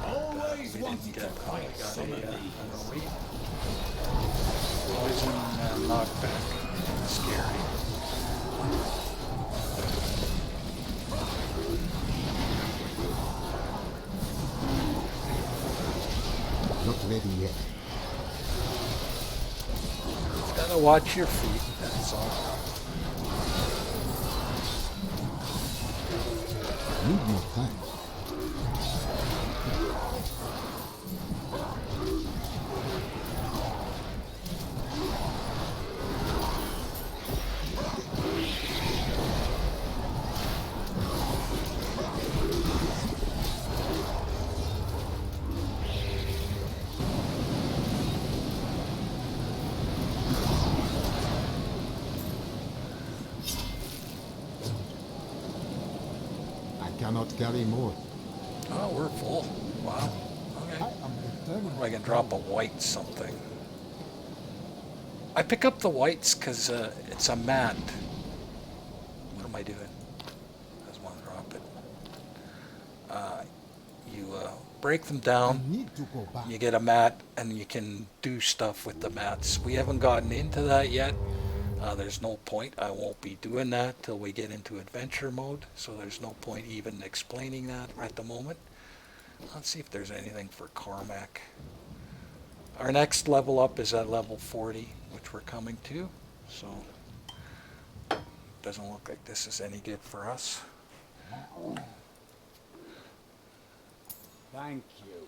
Always We wanted didn't to get fight got some of a these. poison knockback. Scary. Not ready yet. Gotta watch your feet, that's all. Need more time. I cannot carry more. Oh, we're full. Wow. Okay. I am determined. I can drop a white something. I pick up the whites because it's a mat. What am I doing? I just want to drop it. You break them I down. need to go back. You get a mat, and you can do stuff with the mats. We haven't gotten into that yet. There's no point. I won't be doing that till we get into adventure mode, so there's no point even explaining that at the moment. Let's see if there's anything for Cormac. Our next level up is at level 40, which we're coming to, so doesn't look like this is any good for us. Thank you.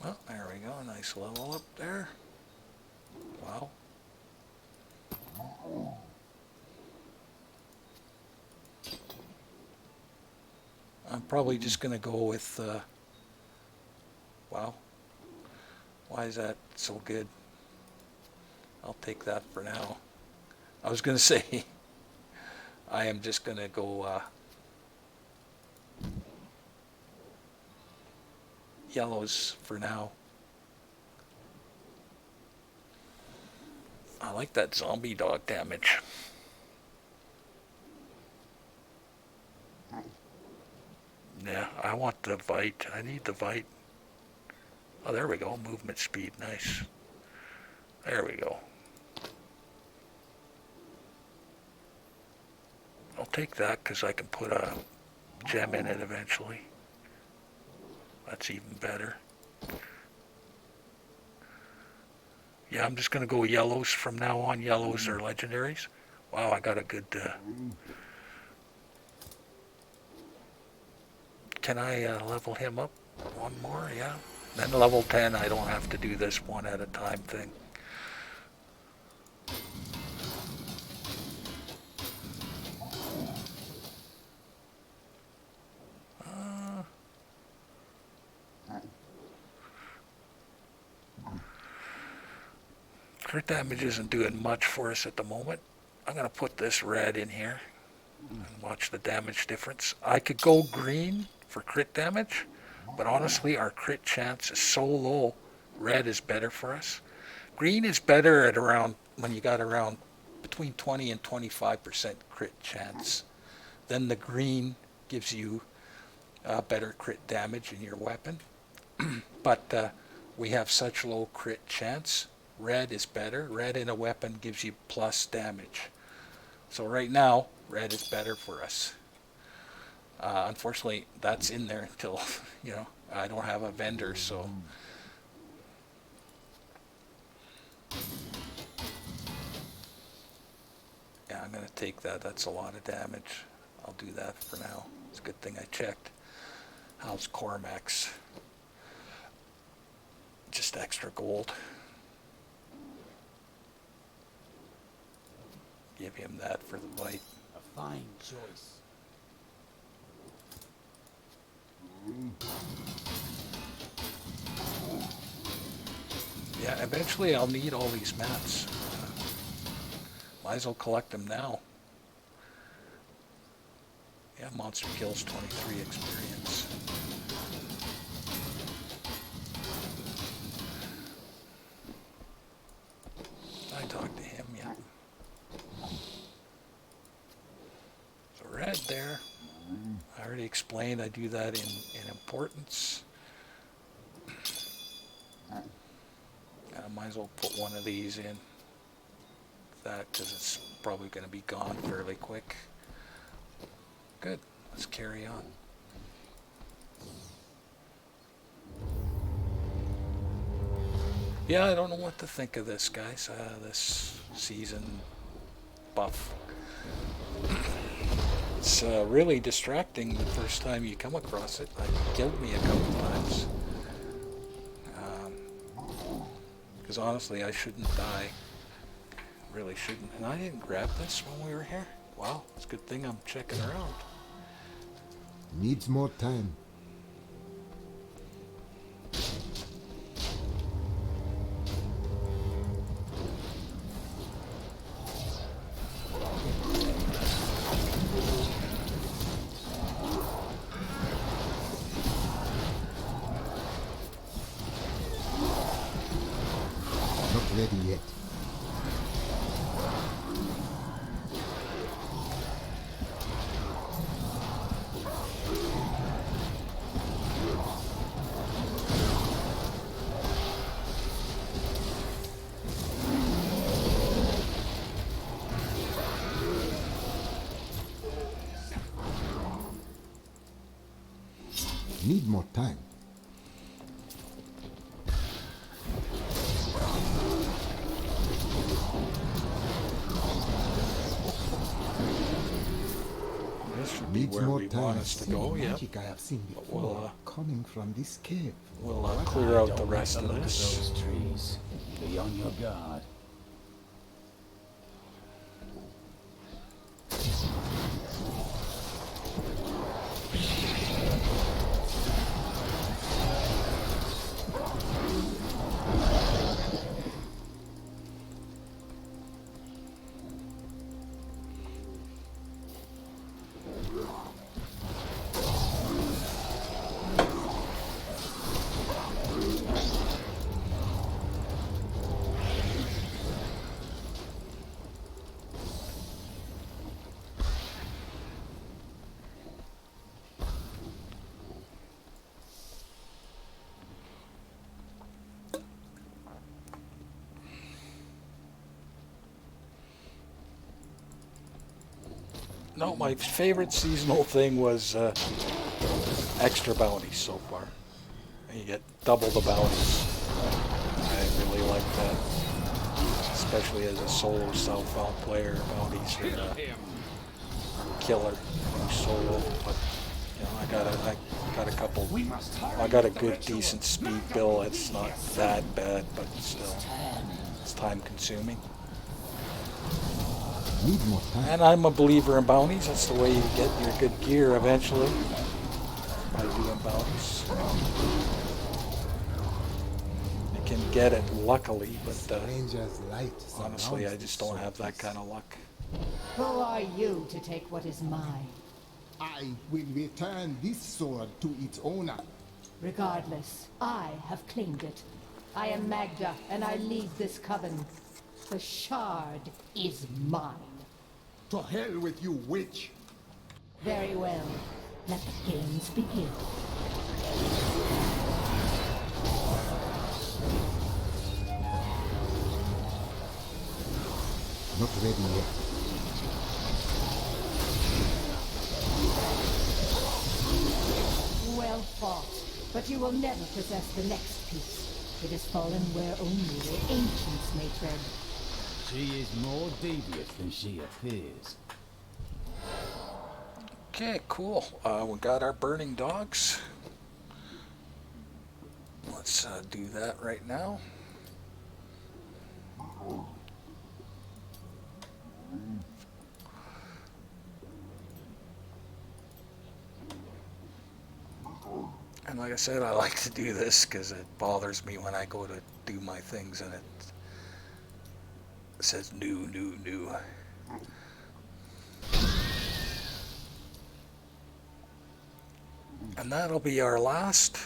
Well, there we go. Nice level up there. Wow. I'm probably just going to go with, wow. Why is that so good? I'll take that for now. I was going to say, I am just going to go yellows for now. I like that zombie dog damage. Yeah, I want the Vite. I need the Vite. Oh, there we go. Movement speed. Nice. There we go. I'll take that because I can put a gem in it eventually. That's even better. Yeah, I'm just going to go yellows from now on. Yellows are legendaries. Wow, I got a good... Can I level him up one more? Yeah. Then level 10, I don't have to do this one at a time thing. Crit damage isn't doing much for us at the moment. I'm going to put this red in here and watch the damage difference. I could go green for crit damage, but honestly our crit chance is so low. Red is better for us. Green is better at around, when you got around between 20 and 25% crit chance. Then the green gives you better crit damage in your weapon. But we have such low crit chance. Red is better. Red in a weapon gives you plus damage. So right now, red is better for us. Unfortunately, that's in there until, I don't have a vendor, so... Yeah, I'm going to take that. That's a lot of damage. I'll do that for now. It's a good thing I checked. How's Cormac's? Just extra gold. Give him that for the bite. A fine choice. Yeah, eventually I'll need all these mats. Might as well collect them now. Yeah, monster kills 23 experience. I talked to him, yeah. So red there. I already explained I do that in importance. I might as well put one of these in that because it's probably going to be gone fairly quick. Good. Let's carry on. Yeah, I don't know what to think of this, guys. This season buff. It's really distracting the first time you come across it. It killed me a couple times. Because honestly, I shouldn't die. Really shouldn't. And I didn't grab this when we were here. Wow, it's a good thing I'm checking around. Needs more time. Not ready yet. Need more time. This should be Needs where more we time. want us to go, yeah. Magic I have seen before We'll, coming from this cave. We'll clear out the Don't rest like of the look this. those trees. Be on your guard. No, my favorite seasonal thing was extra bounties so far. You get double the bounties. I really like that. Especially as a solo southbound player, bounties are killer solo. But you know, I got a couple. I got a good, decent speed build. It's not that bad, but still, it's time consuming. Need more time. And I'm a believer in bounties. That's the way you get your good gear eventually, by doing bounties. You can get it luckily, but Stranger's light honestly, I surrounds just the don't have that surface. kind of luck. Who are you to take what is mine? I will return this sword to its owner. Regardless, I have claimed it. I am Magda, and I lead this coven. The shard is mine. To hell with you, witch! Very well. Let the games begin. Not ready yet. Well fought, but you will never possess the next piece. It has fallen where only the ancients may tread. She is more devious than she appears. Okay, cool. We got our burning dogs. Let's do that right now. And like I said, I like to do this because it bothers me when I go to do my things and it says new, new, new. And that'll be our last.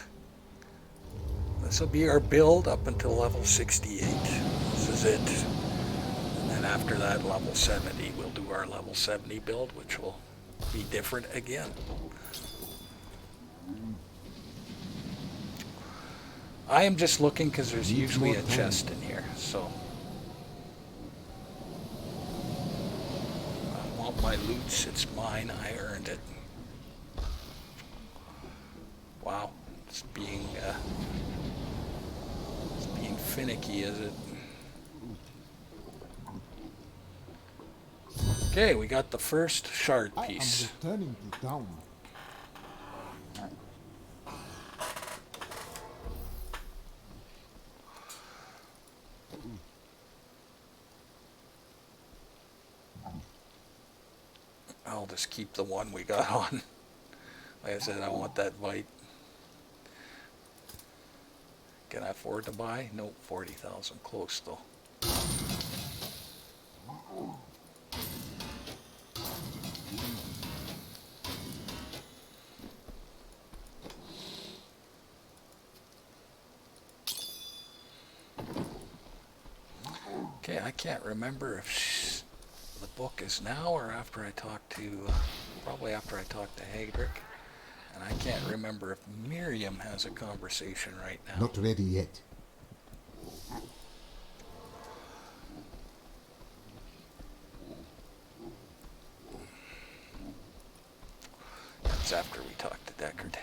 This will be our build up until level 68. This is it. And then after that, level 70, we'll do our level 70 build, which will be different again. I am just looking because there's Needs usually more a time. chest in here, so. I want my loot. It's mine. I earned it. Wow. It's being finicky, is it? Okay, we got the first shard I am piece. returning to town. I'll just keep the one we got on. Like I said, I want that white. Can I afford to buy? Nope, 40,000. Close though. Okay, I can't remember if the book is now or after I talk to, probably after I talk to Hagrick. And I can't remember if Miriam has a conversation right now. Not ready yet. That's after we talk to Deckard.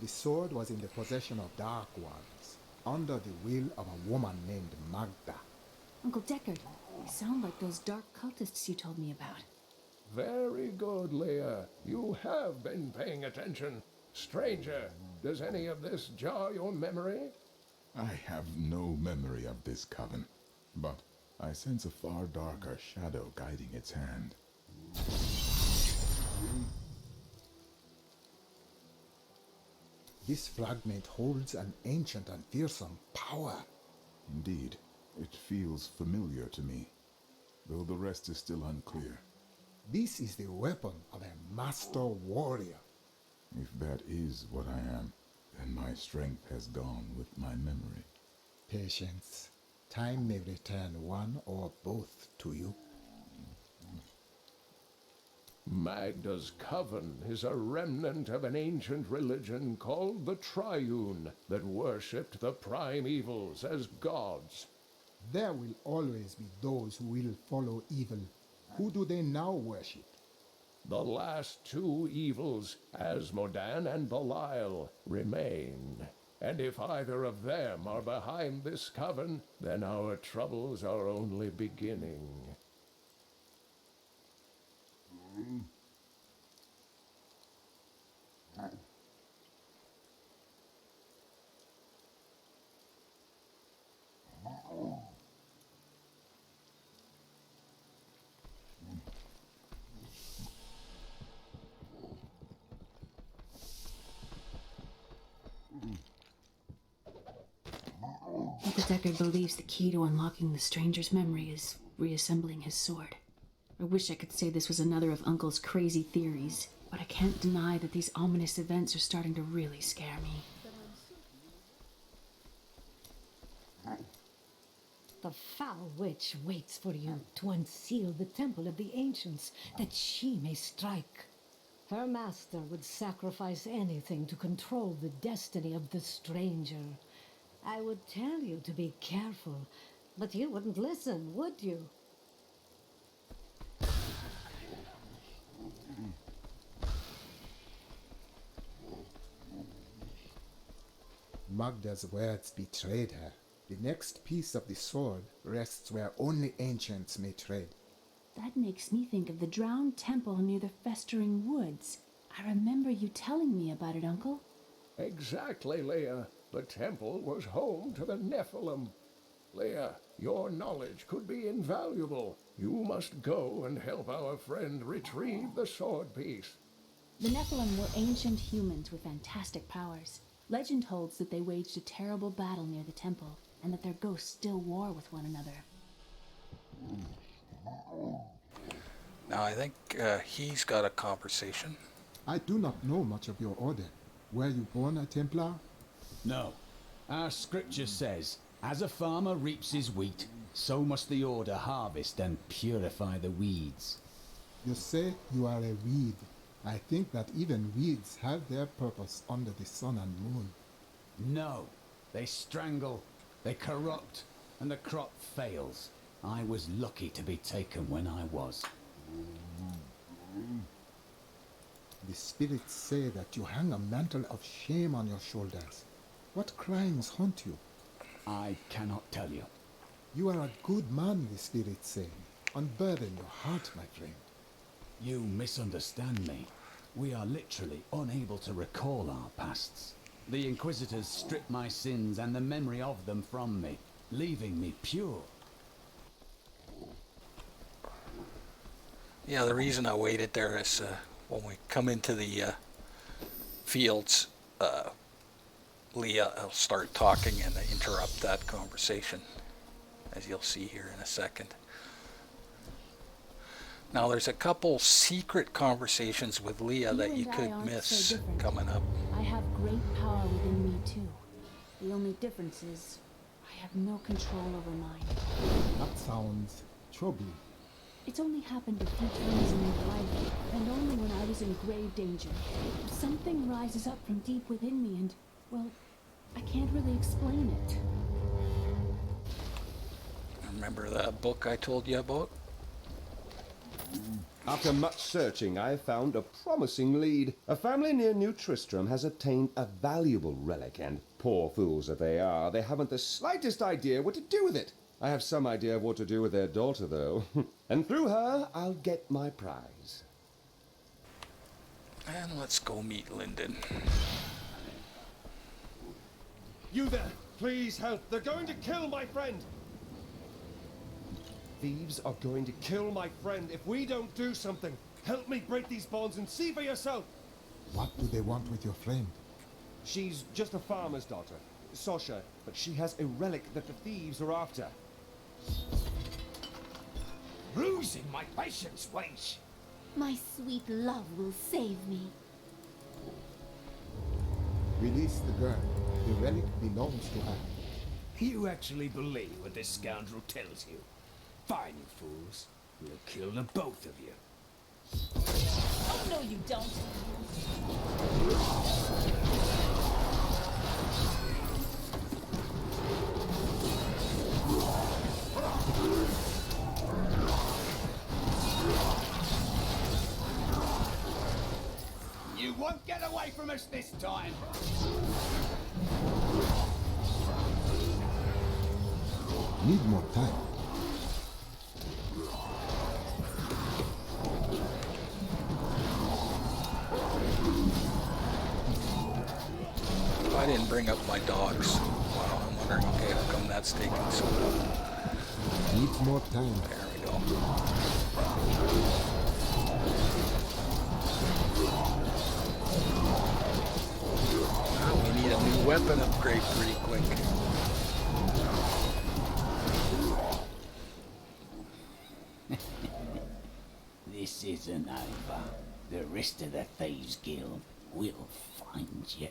The sword was in the possession of Dark Ones, under the will of a woman named Magda. Uncle Deckard, you sound like those dark cultists you told me about. Very good, Leia. You have been paying attention. Stranger, does any of this jar your memory? I have no memory of this coven, but I sense a far darker shadow guiding its hand. This fragment holds an ancient and fearsome power. Indeed, it feels familiar to me, though the rest is still unclear. This is the weapon of a master warrior. If that is what I am, then my strength has gone with my memory. Patience. Time may return one or both to you. Magda's coven is a remnant of an ancient religion called the Triune that worshipped the primevals as gods. There will always be those who will follow evil. Who do they now worship? The last two evils, Asmodan and Belial, remain. And if either of them are behind this coven, then our troubles are only beginning. Uncle Deckard believes the key to unlocking the stranger's memory is reassembling his sword. I wish I could say this was another of Uncle's crazy theories, but I can't deny that these ominous events are starting to really scare me. The foul witch waits for you to unseal the temple of the ancients, that she may strike. Her master would sacrifice anything to control the destiny of the stranger. I would tell you to be careful, but you wouldn't listen, would you? Magda's words betrayed her. The next piece of the sword rests where only ancients may tread. That makes me think of the drowned temple near the festering woods. I remember you telling me about it, Uncle. Exactly, Leia. The temple was home to the Nephilim. Leia, your knowledge could be invaluable. You must go and help our friend retrieve the sword piece. The Nephilim were ancient humans with fantastic powers. Legend holds that they waged a terrible battle near the temple, and that their ghosts still war with one another. Now I think he's got a conversation. I do not know much of your order. Were you born a Templar? No. Our scripture says, as a farmer reaps his wheat, so must the Order harvest and purify the weeds. You say you are a weed. I think that even weeds have their purpose under the sun and moon. No. They strangle, they corrupt, and the crop fails. I was lucky to be taken when I was. The spirits say that you hang a mantle of shame on your shoulders. What crimes haunt you? I cannot tell you. You are a good man, the spirits say. Unburden your heart, my friend. You misunderstand me. We are literally unable to recall our pasts. The Inquisitors stripped my sins and the memory of them from me, leaving me pure. Yeah, the reason I waited there is when we come into the fields, Leah will start talking and interrupt that conversation, as you'll see here in a second. Now, there's a couple secret conversations with Leah that you could miss coming up. I have great power within me too. The only difference is I have no control over mine. That sounds troubling. It's only happened a few times in my life, and only when I was in grave danger. Something rises up from deep within me and, well, I can't really explain it. Remember that book I told you about? After much searching, I have found a promising lead. A family near New Tristram has obtained a valuable relic, and poor fools that they are, they haven't the slightest idea what to do with it. I have some idea of what to do with their daughter, though. And through her, I'll get my prize. And let's go meet Lyndon. You there! Please help! They're going to kill my friend! Thieves are going to kill my friend if we don't do something. Help me break these bonds and see for yourself. What do they want with your friend? She's just a farmer's daughter, Sasha, but she has a relic that the thieves are after. Losing my patience, wench. My sweet love will save me. Release the girl. The relic belongs to her. You actually believe what this scoundrel tells you? Fine, you fools. We'll kill the both of you. Oh, no, you don't. You won't get away from us this time. Need more time. I didn't bring up my dogs. Wow, I'm wondering, okay, how come that's taking so long? Needs more time. There we go. Now we need a new weapon upgrade pretty quick. This isn't over. The rest of the Thieves Guild will find you.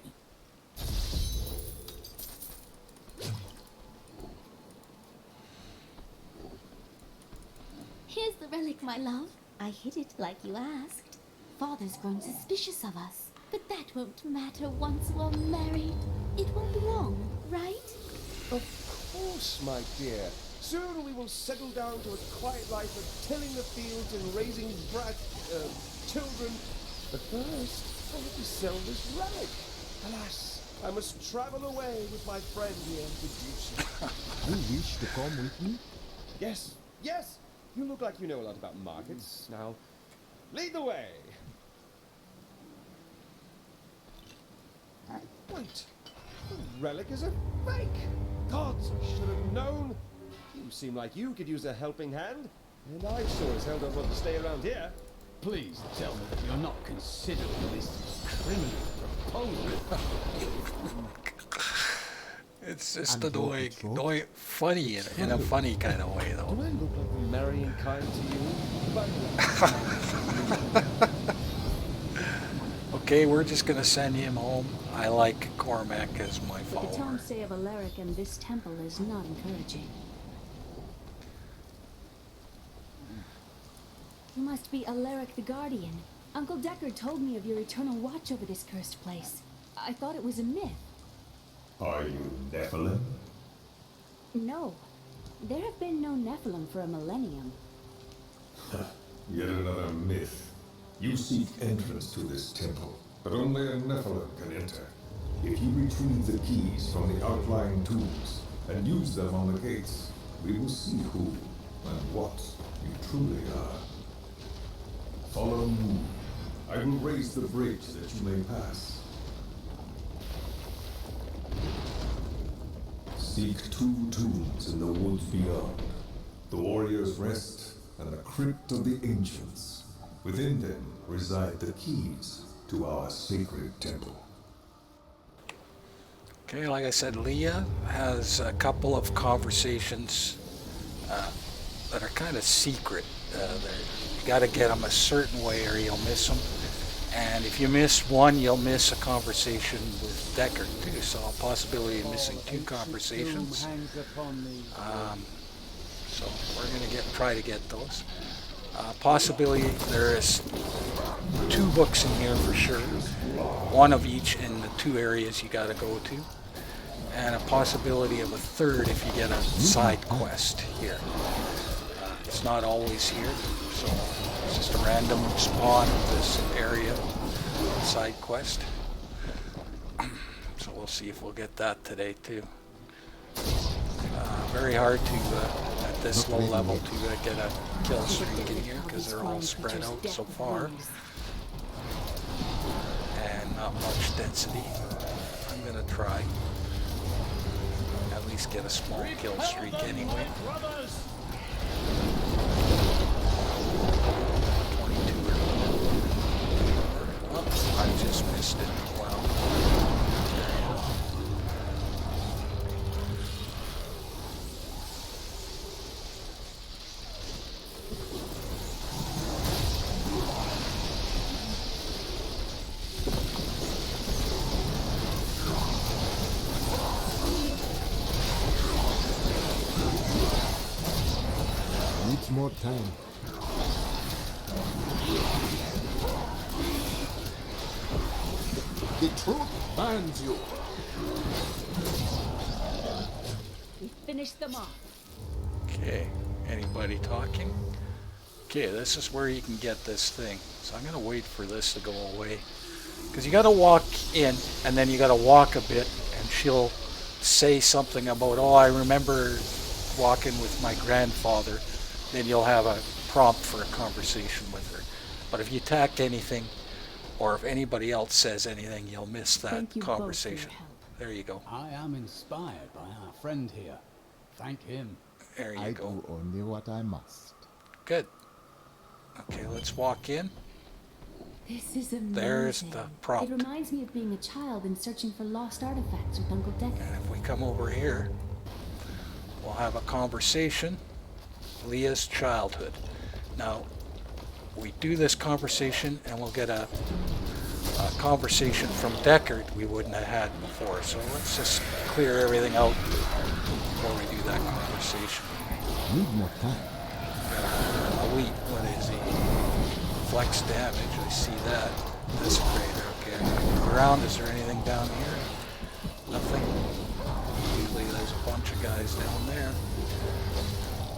Here's the relic, my love. I hid it like you asked. Father's grown suspicious of us, but that won't matter once we're married. It won't be long, right? Of course, my dear. Soon we will settle down to a quiet life of tilling the fields and raising children. But first, I have to sell this relic. Alas, I must travel away with my friend here to do so. You wish to come with me? Yes, yes! You look like you know a lot about markets. Now, lead the way. Wait, the relic is a fake! Gods, I should have known! You seem like you could use a helping hand, and I sure as hell don't want to stay around here. Please tell me that you're not considering this criminal proposal. It's just annoying, funny in a funny kind of way, though. Do I look like marrying kind to you? Okay, we're just gonna send him home. I like Cormac as my What the follower. tomes say of Alaric and this temple is not encouraging. You must be Alaric the Guardian. Uncle Deckard told me of your eternal watch over this cursed place. I thought it was a myth. Are you Nephilim? No. There have been no Nephilim for a millennium. Yet another myth. You seek entrance to this temple, but only a Nephilim can enter. If you retrieve the keys from the outlying tombs and use them on the gates, we will see who and what you truly are. Follow me. I will raise the bridge that you may pass. Seek 2 tombs in the woods beyond. The Warrior's Rest and the Crypt of the Ancients. Within them reside the keys to our sacred temple. Okay, like I said, Leah has a couple of conversations that are kind of secret. You got to get them a certain way or you'll miss them. And if you miss one, you'll miss a conversation with Deckard too. So a possibility of missing 2 conversations. So we're going to try to get those. Possibility there is 2 books in here for sure. One of each in the 2 areas you got to go to. And a possibility of a 3rd if you get a side quest here. It's not always here, so it's just a random spawn of this area side quest. So we'll see if we'll get that today too. Very hard to, at this low level, to get a kill streak in here because they're all spread out so far. And not much density. I'm going to try. At least get a small kill streak anyway. 22. Oh, I just missed it. Wow. Needs more time. The truth binds you. We finished them off. Okay, anybody talking? Okay, this is where you can get this thing. So I'm going to wait for this to go away. Because you got to walk in, and then you got to walk a bit, and she'll say something about, oh, I remember walking with my grandfather. Then you'll have a prompt for a conversation with her. But if you attack anything, or if anybody else says anything, you'll miss that conversation. There you go. I am inspired by our friend here. Thank him. There you I go. do only what I must. Good. Okay, let's walk in. This is amazing. There's the prompt. It reminds me of being a child and searching for lost artifacts with Uncle Deckard. And if we come over here, we'll have a conversation. Leah's childhood. Now, we do this conversation and we'll get a conversation from Deckard we wouldn't have had before. So let's just clear everything out before we do that conversation. Need more time. Elite, what is he? Flex damage, I see that. This crater, okay. Around, is there anything down here? Nothing. Usually there's a bunch of guys down there.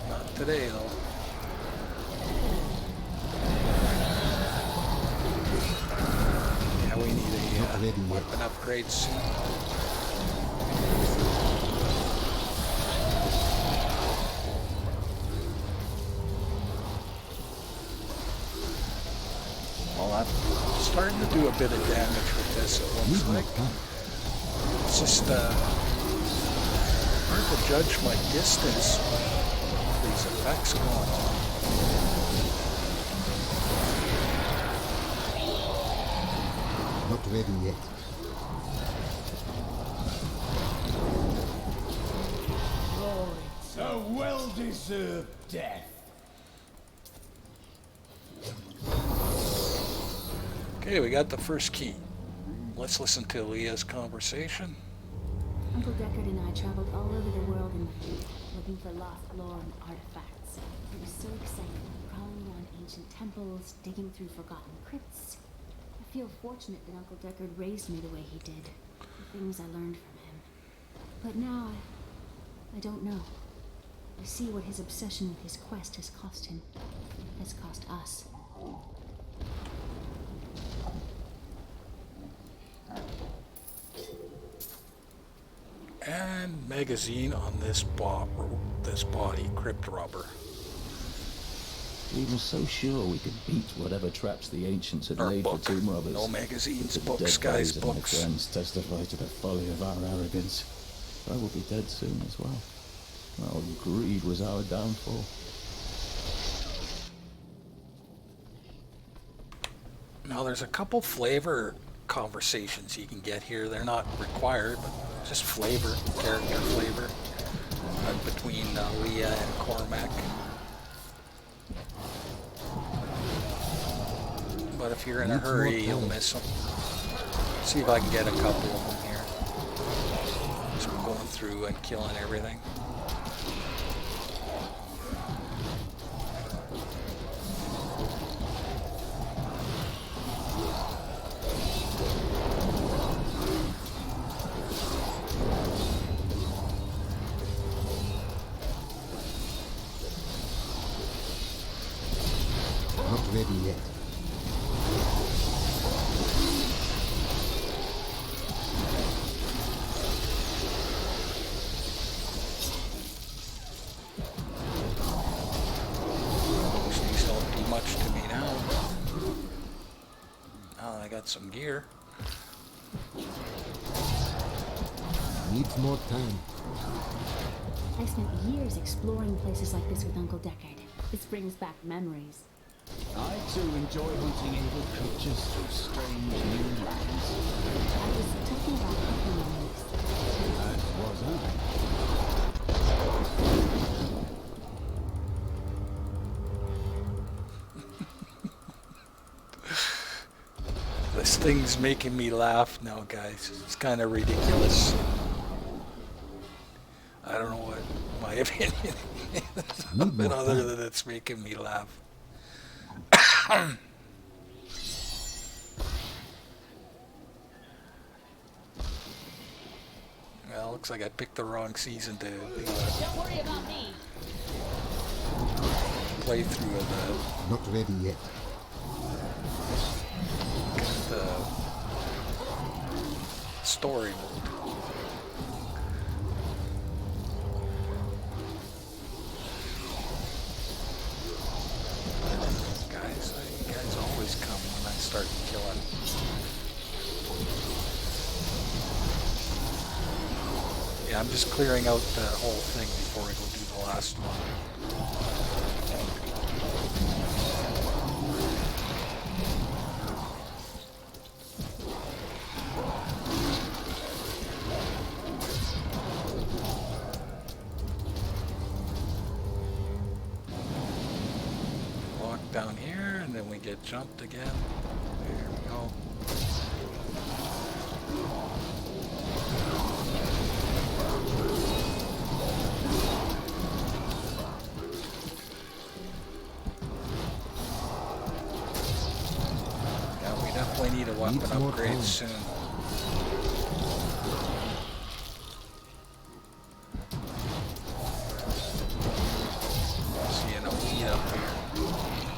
Not today though. Yeah, we need a weapon upgrade soon. Well, I'm starting to do a bit of damage with this, it looks like. It's just hard to judge my distance with these effects going on. Not ready yet. A well-deserved death. Okay, we got the first key. Let's listen to Leah's conversation. Uncle Deckard and I traveled all over the world in looking for lost lore and artifacts. It was so exciting, crawling around ancient temples, digging through forgotten crypts. I feel fortunate that Uncle Deckard raised me the way he did. The things I learned from him. But now, I don't know. I see what his obsession with his quest has cost him. Has cost us. And magazine on this body, crypt robber. We were so sure we could beat whatever traps the ancients had Or laid book. for tomb robbers. No magazines, The books, dead guys, bodies of my books. friends testify to the folly of our arrogance. I will be dead soon as well. Our greed was our downfall. Now there's a couple flavor conversations you can get here. They're not required, but just flavor, character flavor between Leah and Cormac. But if you're in a hurry, you'll miss them. See if I can get a couple of them here. Just going through and killing everything. Not ready yet. These don't do much to me now. Now I got some gear. Needs more time. I spent years exploring places like this with Uncle Deckard. This brings back memories. I too enjoy hunting evil creatures through strange new lands. I was talking about hunting memories. As was I. This thing's making me laugh now, guys. It's kind of ridiculous. I don't know what my opinion is of it other than it's making me laugh. Well, looks like I picked the wrong season to do Don't worry about me. playthrough of Not ready yet. the story mode. You guys always come when I start killing. Yeah, I'm just clearing out the whole thing before I go do the last one. Walk down here, and then we get jumped again. There we go. Yeah, we definitely need a weapon Needs more upgrade time. soon. Seeing a heat up here.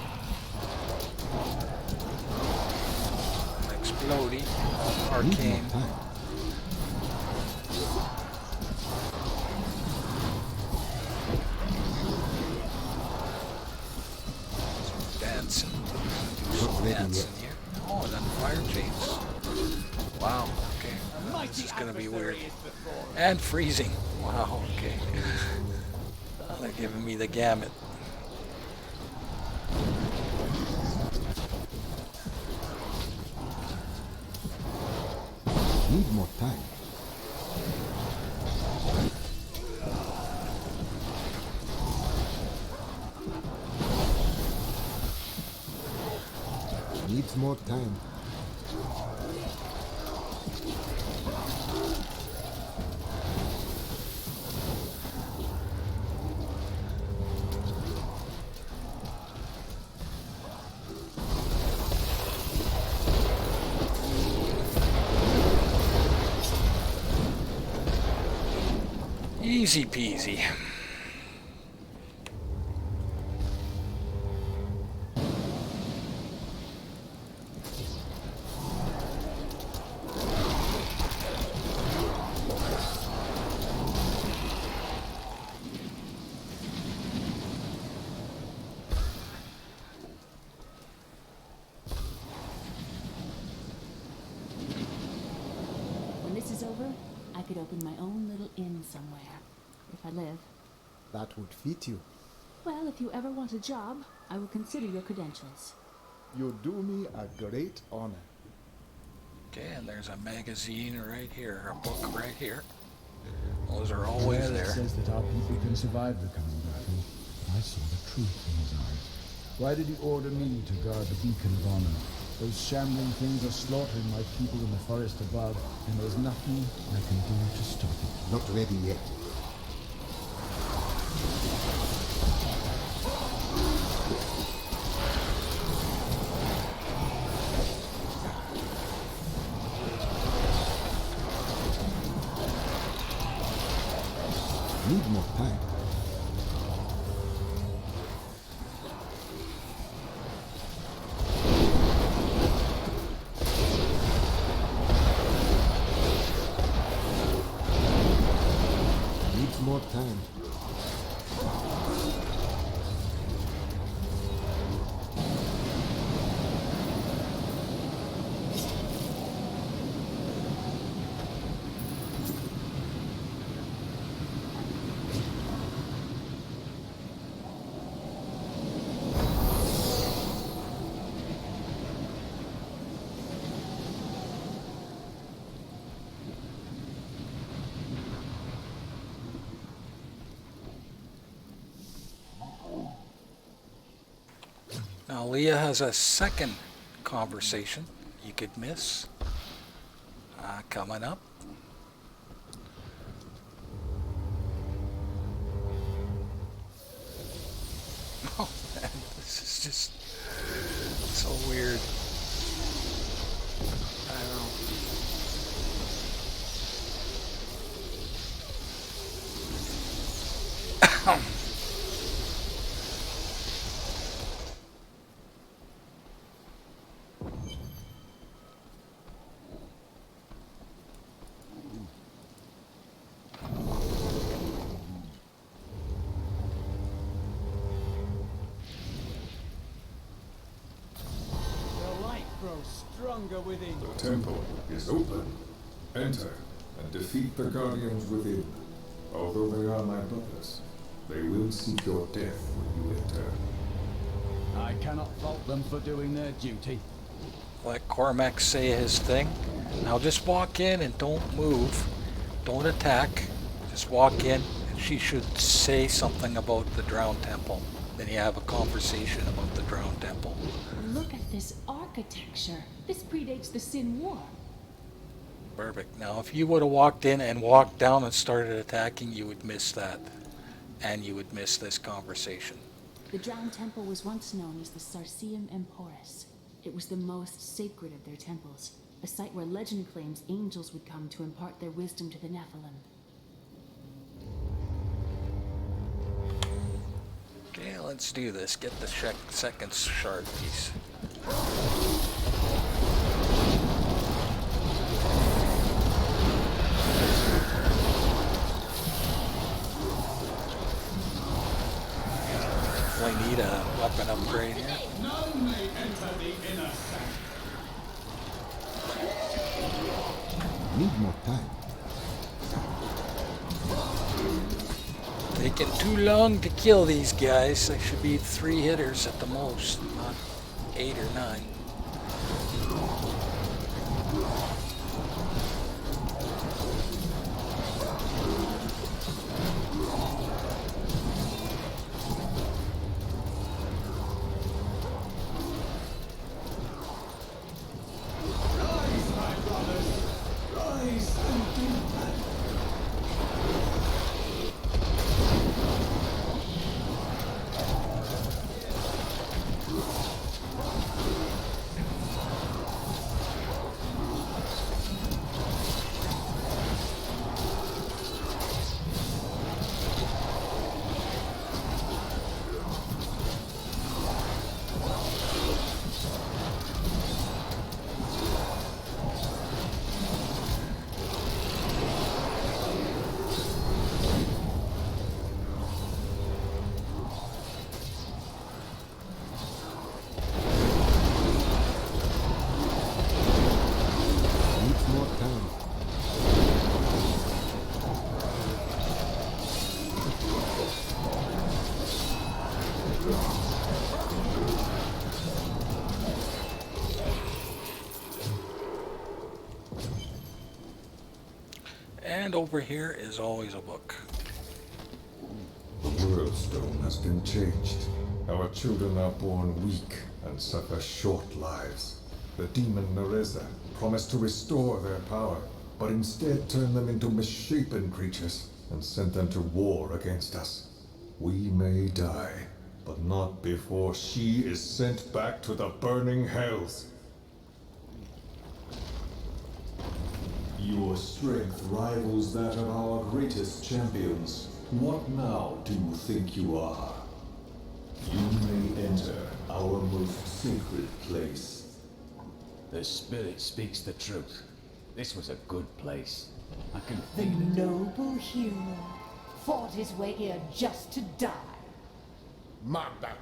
Explodey, arcane. Dancing. Dancing here. Oh, and then fire chains. Wow, okay. This is gonna be weird. And freezing. Wow, okay. They're giving me the gamut. Need more time. Needs more time. Easy peasy. When this is over, I could open my own little inn somewhere. If I live. That would fit you. Well, if you ever want a job, I will consider your credentials. You do me a great honor. Okay, and there's a magazine right here, a book right here. Those are always Well, there. It says that our people can survive the coming battle. I saw the truth in his eyes. Why did he order me to guard the beacon of honor? Those shambling things are slaughtering my people in the forest above, and there's nothing I can do to stop it. Not ready yet. Need more time. Needs more time. Now Leah has a second conversation you could miss coming up. Oh man, this is just so weird. I don't know. The light grows stronger within. The temple is open. Enter and defeat the guardians within. Although they are my brothers, they will seek your death when you enter. I cannot fault them for doing their duty. Let Cormac say his thing. Now just walk in and don't move. Don't attack. Just walk in and she should say something about the drowned temple. Then you have a conversation about the drowned temple. Look at this architecture. This predates the Sin War. Perfect. Now if you would have walked in and walked down and started attacking, you would miss that. And you would miss this conversation. The drowned temple was once known as the Sarsium Emporis. It was the most sacred of their temples, a site where legend claims angels would come to impart their wisdom to the Nephilim. Okay, let's do this. Get the second shard piece. Definitely need a weapon upgrade here. None may enter the inner sanctum. Need more time. Taking too long to kill these guys. They should be 3 hitters at the most, not 8 or 9. Rise, my brothers. Rise and do battle. And over here is always a book. The world stone has been changed. Our children are born weak and suffer short lives. The demon Nereza promised to restore their power, but instead turned them into misshapen creatures and sent them to war against us. We may die, but not before she is sent back to the burning hells. Your strength rivals that of our greatest champions. What now do you think you are? You may enter our most sacred place. The spirit speaks the truth. This was a good place. I can The feel it. noble hero fought his way here just to die. Magda!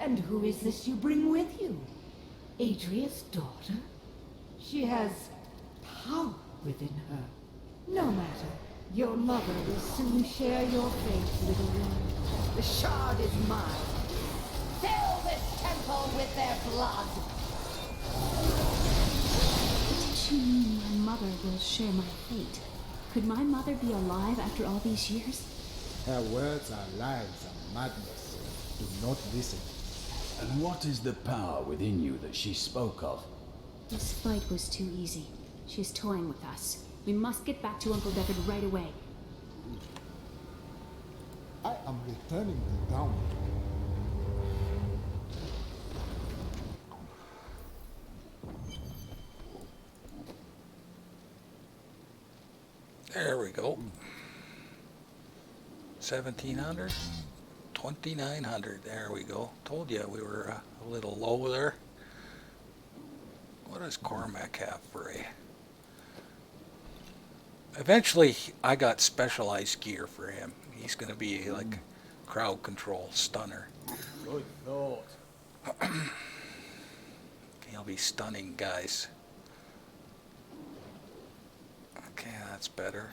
And who is this you bring with you? Adria's daughter? She has power within her. No matter. Your mother will soon share your fate, little one. The shard is mine. Fill this temple with their blood! What did she mean my mother will share my fate? Could my mother be alive after all these years? Her words are lies and madness. Do not listen. And what is the power within you that she spoke of? This fight was too easy. She's toying with us. We must get back to Uncle Deckard right away. I am returning you down. There we go. 1700, 2900. There we go. Told you we were a little low there. What does Cormac have for a... Eventually, I got specialized gear for him. He's going to be like crowd control stunner. Good thought. He'll be stunning guys. Okay, that's better.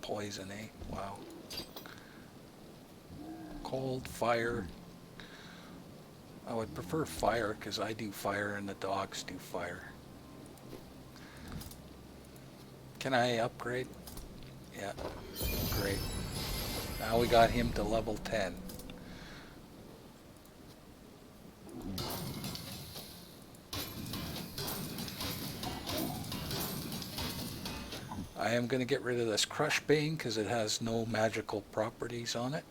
Poison, eh? Wow. Cold, fire. I would prefer fire because I do fire and the dogs do fire. Can I upgrade? Yeah, great. Now we got him to level 10. I am going to get rid of this Crush Bane because it has no magical properties on it.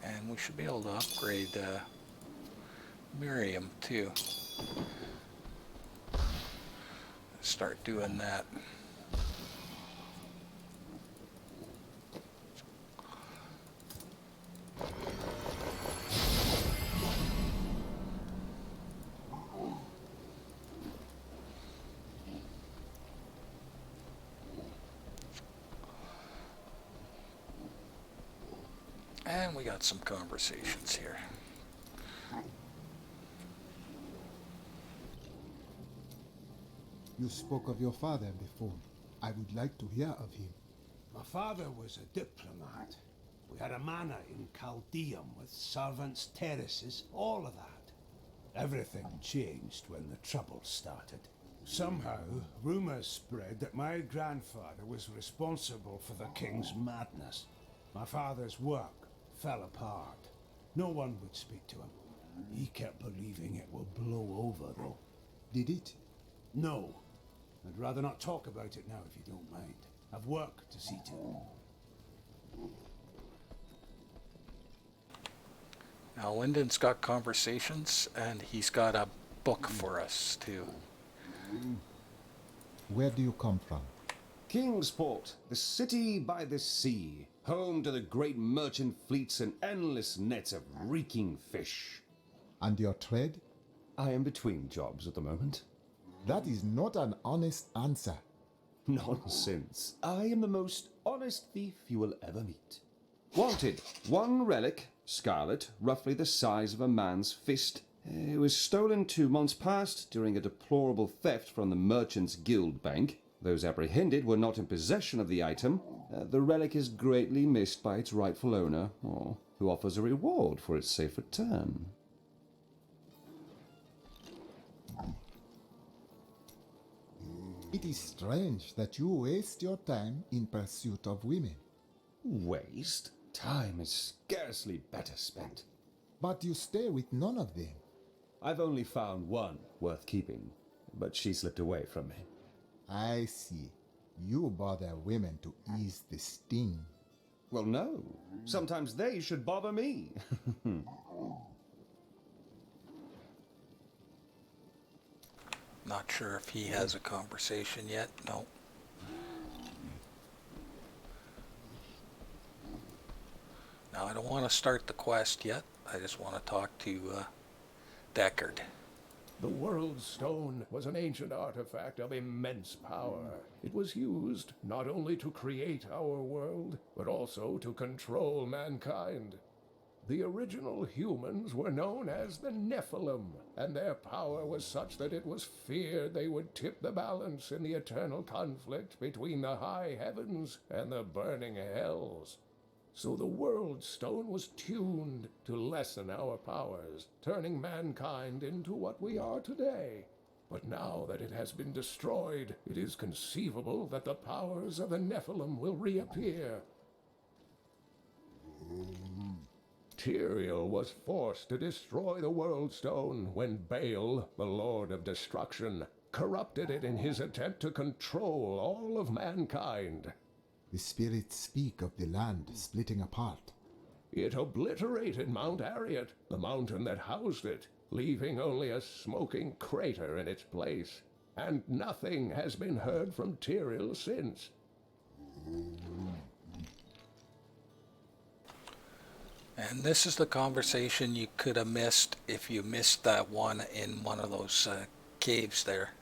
And we should be able to upgrade Miriam too. Start doing that. And we got some conversations here. You spoke of your father before. I would like to hear of him. My father was a diplomat. We had a manor in Chaldeum with servants' terraces, all of that. Everything changed when the trouble started. Somehow, rumors spread that my grandfather was responsible for the king's madness. My father's work fell apart. No one would speak to him. He kept believing it will blow over, though. Did it? No. I'd rather not talk about it now, if you don't mind. I've work to see to. Now Lyndon's got conversations and he's got a book for us too. Where do you come from? Kingsport, the city by the sea, home to the great merchant fleets and endless nets of reeking fish. And your trade? I am between jobs at the moment. That is not an honest answer. Nonsense. I am the most honest thief you will ever meet. Wanted, one relic, scarlet, roughly the size of a man's fist. It was stolen 2 months past during a deplorable theft from the Merchants Guild Bank. Those apprehended were not in possession of the item, The relic is greatly missed by its rightful owner, or who offers a reward for its safe return. It is strange that you waste your time in pursuit of women. Waste? Time is scarcely better spent. But you stay with none of them. I've only found one worth keeping, but she slipped away from me. I see. You bother women to ease the sting. Well, no. Sometimes they should bother me. Not sure if he has a conversation yet. No. Now, I don't want to start the quest yet. I just want to talk to Deckard. The World Stone was an ancient artifact of immense power. It was used not only to create our world, but also to control mankind. The original humans were known as the Nephilim, and their power was such that it was feared they would tip the balance in the eternal conflict between the high heavens and the burning hells. So the World Stone was tuned to lessen our powers, turning mankind into what we are today. But now that it has been destroyed, it is conceivable that the powers of the Nephilim will reappear. Tyrael was forced to destroy the World Stone when Baal, the Lord of Destruction, corrupted it in his attempt to control all of mankind. The spirits speak of the land splitting apart. It obliterated Mount Arreat, the mountain that housed it, leaving only a smoking crater in its place. And nothing has been heard from Tyrael since. And this is the conversation you could have missed if you missed that one in one of those caves there.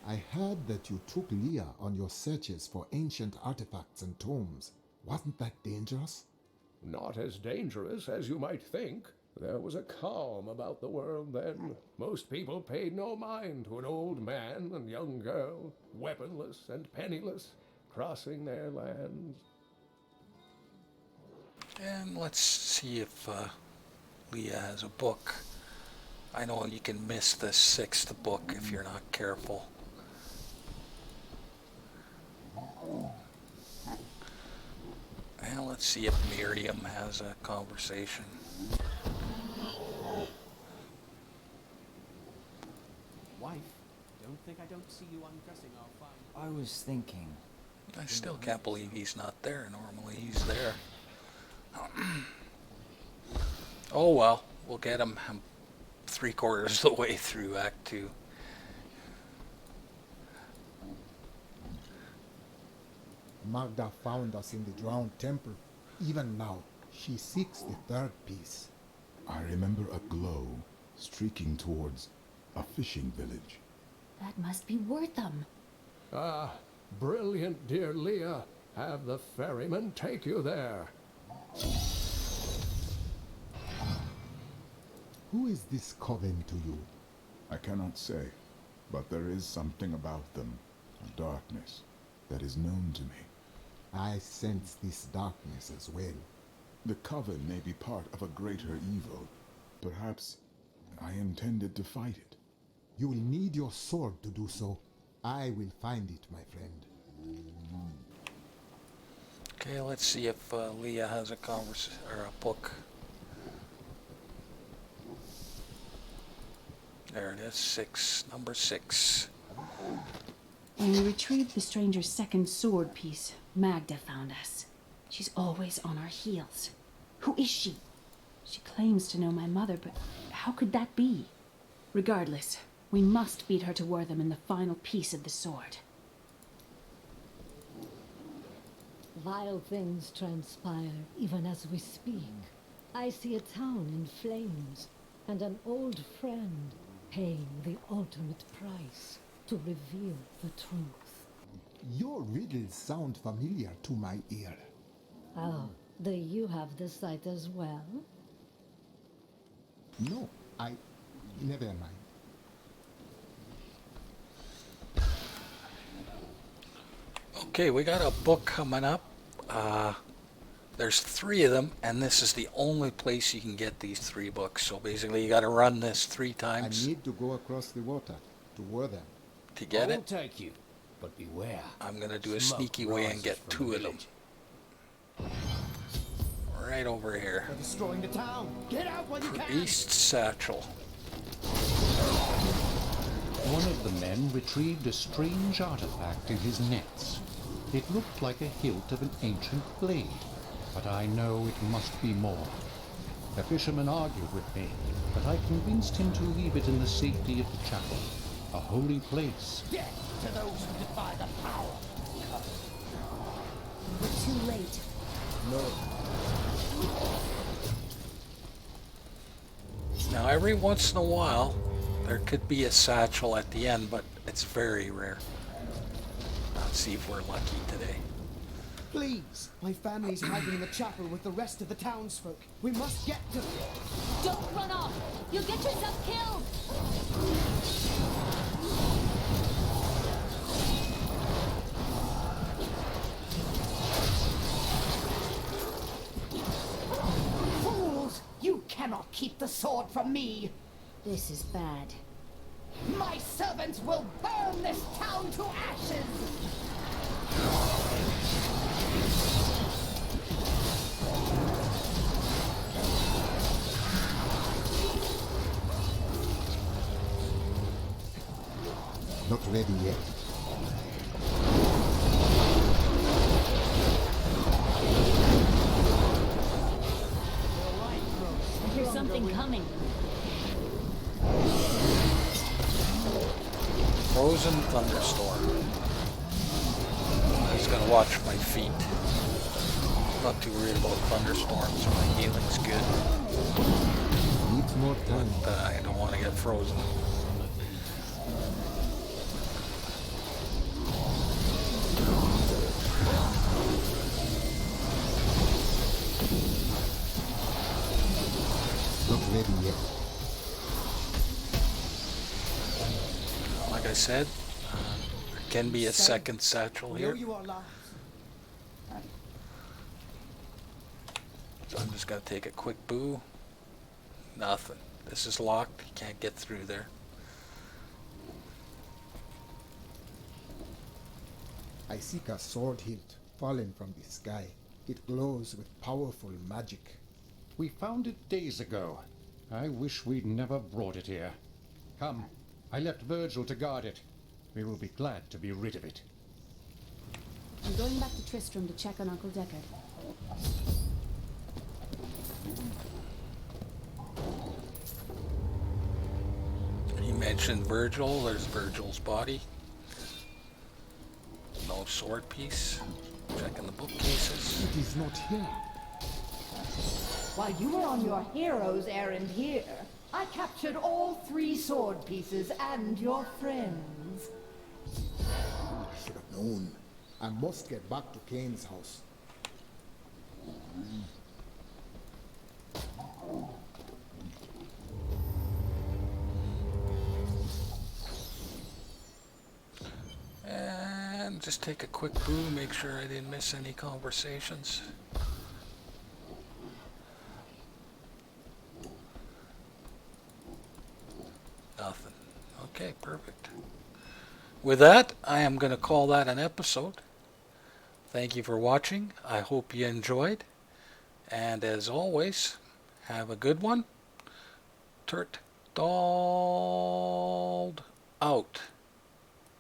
I heard that you took Leah on your searches for ancient artifacts and tomes. Wasn't that dangerous? Not as dangerous as you might think. There was a calm about the world then. Most people paid no mind to an old man and young girl, weaponless and penniless, crossing their lands. And let's see if Leah has a book. I know you can miss the 6th book if you're not careful. And let's see if Miriam has a conversation. Wife, don't think I don't see you undressing our fine. I was thinking. I still can't believe he's not there. Normally he's there. Oh well, we'll get him 3/4 of the way through Act 2. Magda found us in the drowned temple. Even now, she seeks the third piece. I remember a glow streaking towards a fishing village. That must be Wortham. Ah, brilliant, dear Leah. Have the ferryman take you there. Who is this coven to you? I cannot say, but there is something about them, a darkness, that is known to me. I sense this darkness as well. The coven may be part of a greater evil. Perhaps I intended to fight it. You will need your sword to do so. I will find it, my friend. Okay, let's see if Leah has a book. There it is, number 6. When we retrieved the stranger's second sword piece, Magda found us. She's always on our heels. Who is she? She claims to know my mother, but how could that be? Regardless, we must beat her to Wortham in the final piece of the sword. Vile things transpire even as we speak. I see a town in flames, and an old friend paying the ultimate price to reveal the truth. Your riddles sound familiar to my ear. Oh, do you have the sight as well? No, never mind. Okay, we got a book coming up. There's 3 of them, and this is the only place you can get these 3 books. So basically, you got to run this 3 times. I need to go across the water to war them. To get I'll it. take you, but beware. I'm gonna do a Smoke sneaky way and rises get from 2 the of them. village. Right over here. They're destroying the town. Get out while you can. Priest Satchel. One of the men retrieved a strange artifact in his nets. It looked like a hilt of an ancient blade, but I know it must be more. The fisherman argued with me, but I convinced him to leave it in the safety of the chapel, a holy place. Death to those who defy the power. We're too late. No. Now, every once in a while, there could be a satchel at the end, but it's very rare. Let's see if we're lucky today. Please, my family's hiding in the chapel with the rest of the townsfolk. We must get to them. Don't run off! You'll get yourself killed! Fools! You cannot keep the sword from me! This is bad. My servants will burn this town to ashes! Not ready yet. There's something coming. Frozen thunderstorm. I'm just gonna watch my feet. Not too worried about thunderstorms. My healing's good. Needs more time. But I don't want to get frozen. Not ready yet. Like I said, there can be a second satchel here. You are lost. So I'm just gonna take a quick boo. Nothing. This is locked. You can't get through there. I seek a sword hilt fallen from the sky. It glows with powerful magic. We found it days ago. I wish we'd never brought it here. Come, I left Virgil to guard it. We will be glad to be rid of it. I'm going back to Tristram to check on Uncle Deckard. You mentioned Virgil. There's Virgil's body. No sword piece. Checking the bookcases. It is not here. While you were on your hero's errand here, I captured all 3 sword pieces and your friends. I should have known. I must get back to Kane's house. And just take a quick boo, make sure I didn't miss any conversations. Nothing. Okay, perfect. With that, I am going to call that an episode. Thank you for watching. I hope you enjoyed. And as always, have a good one. Turt Dald out.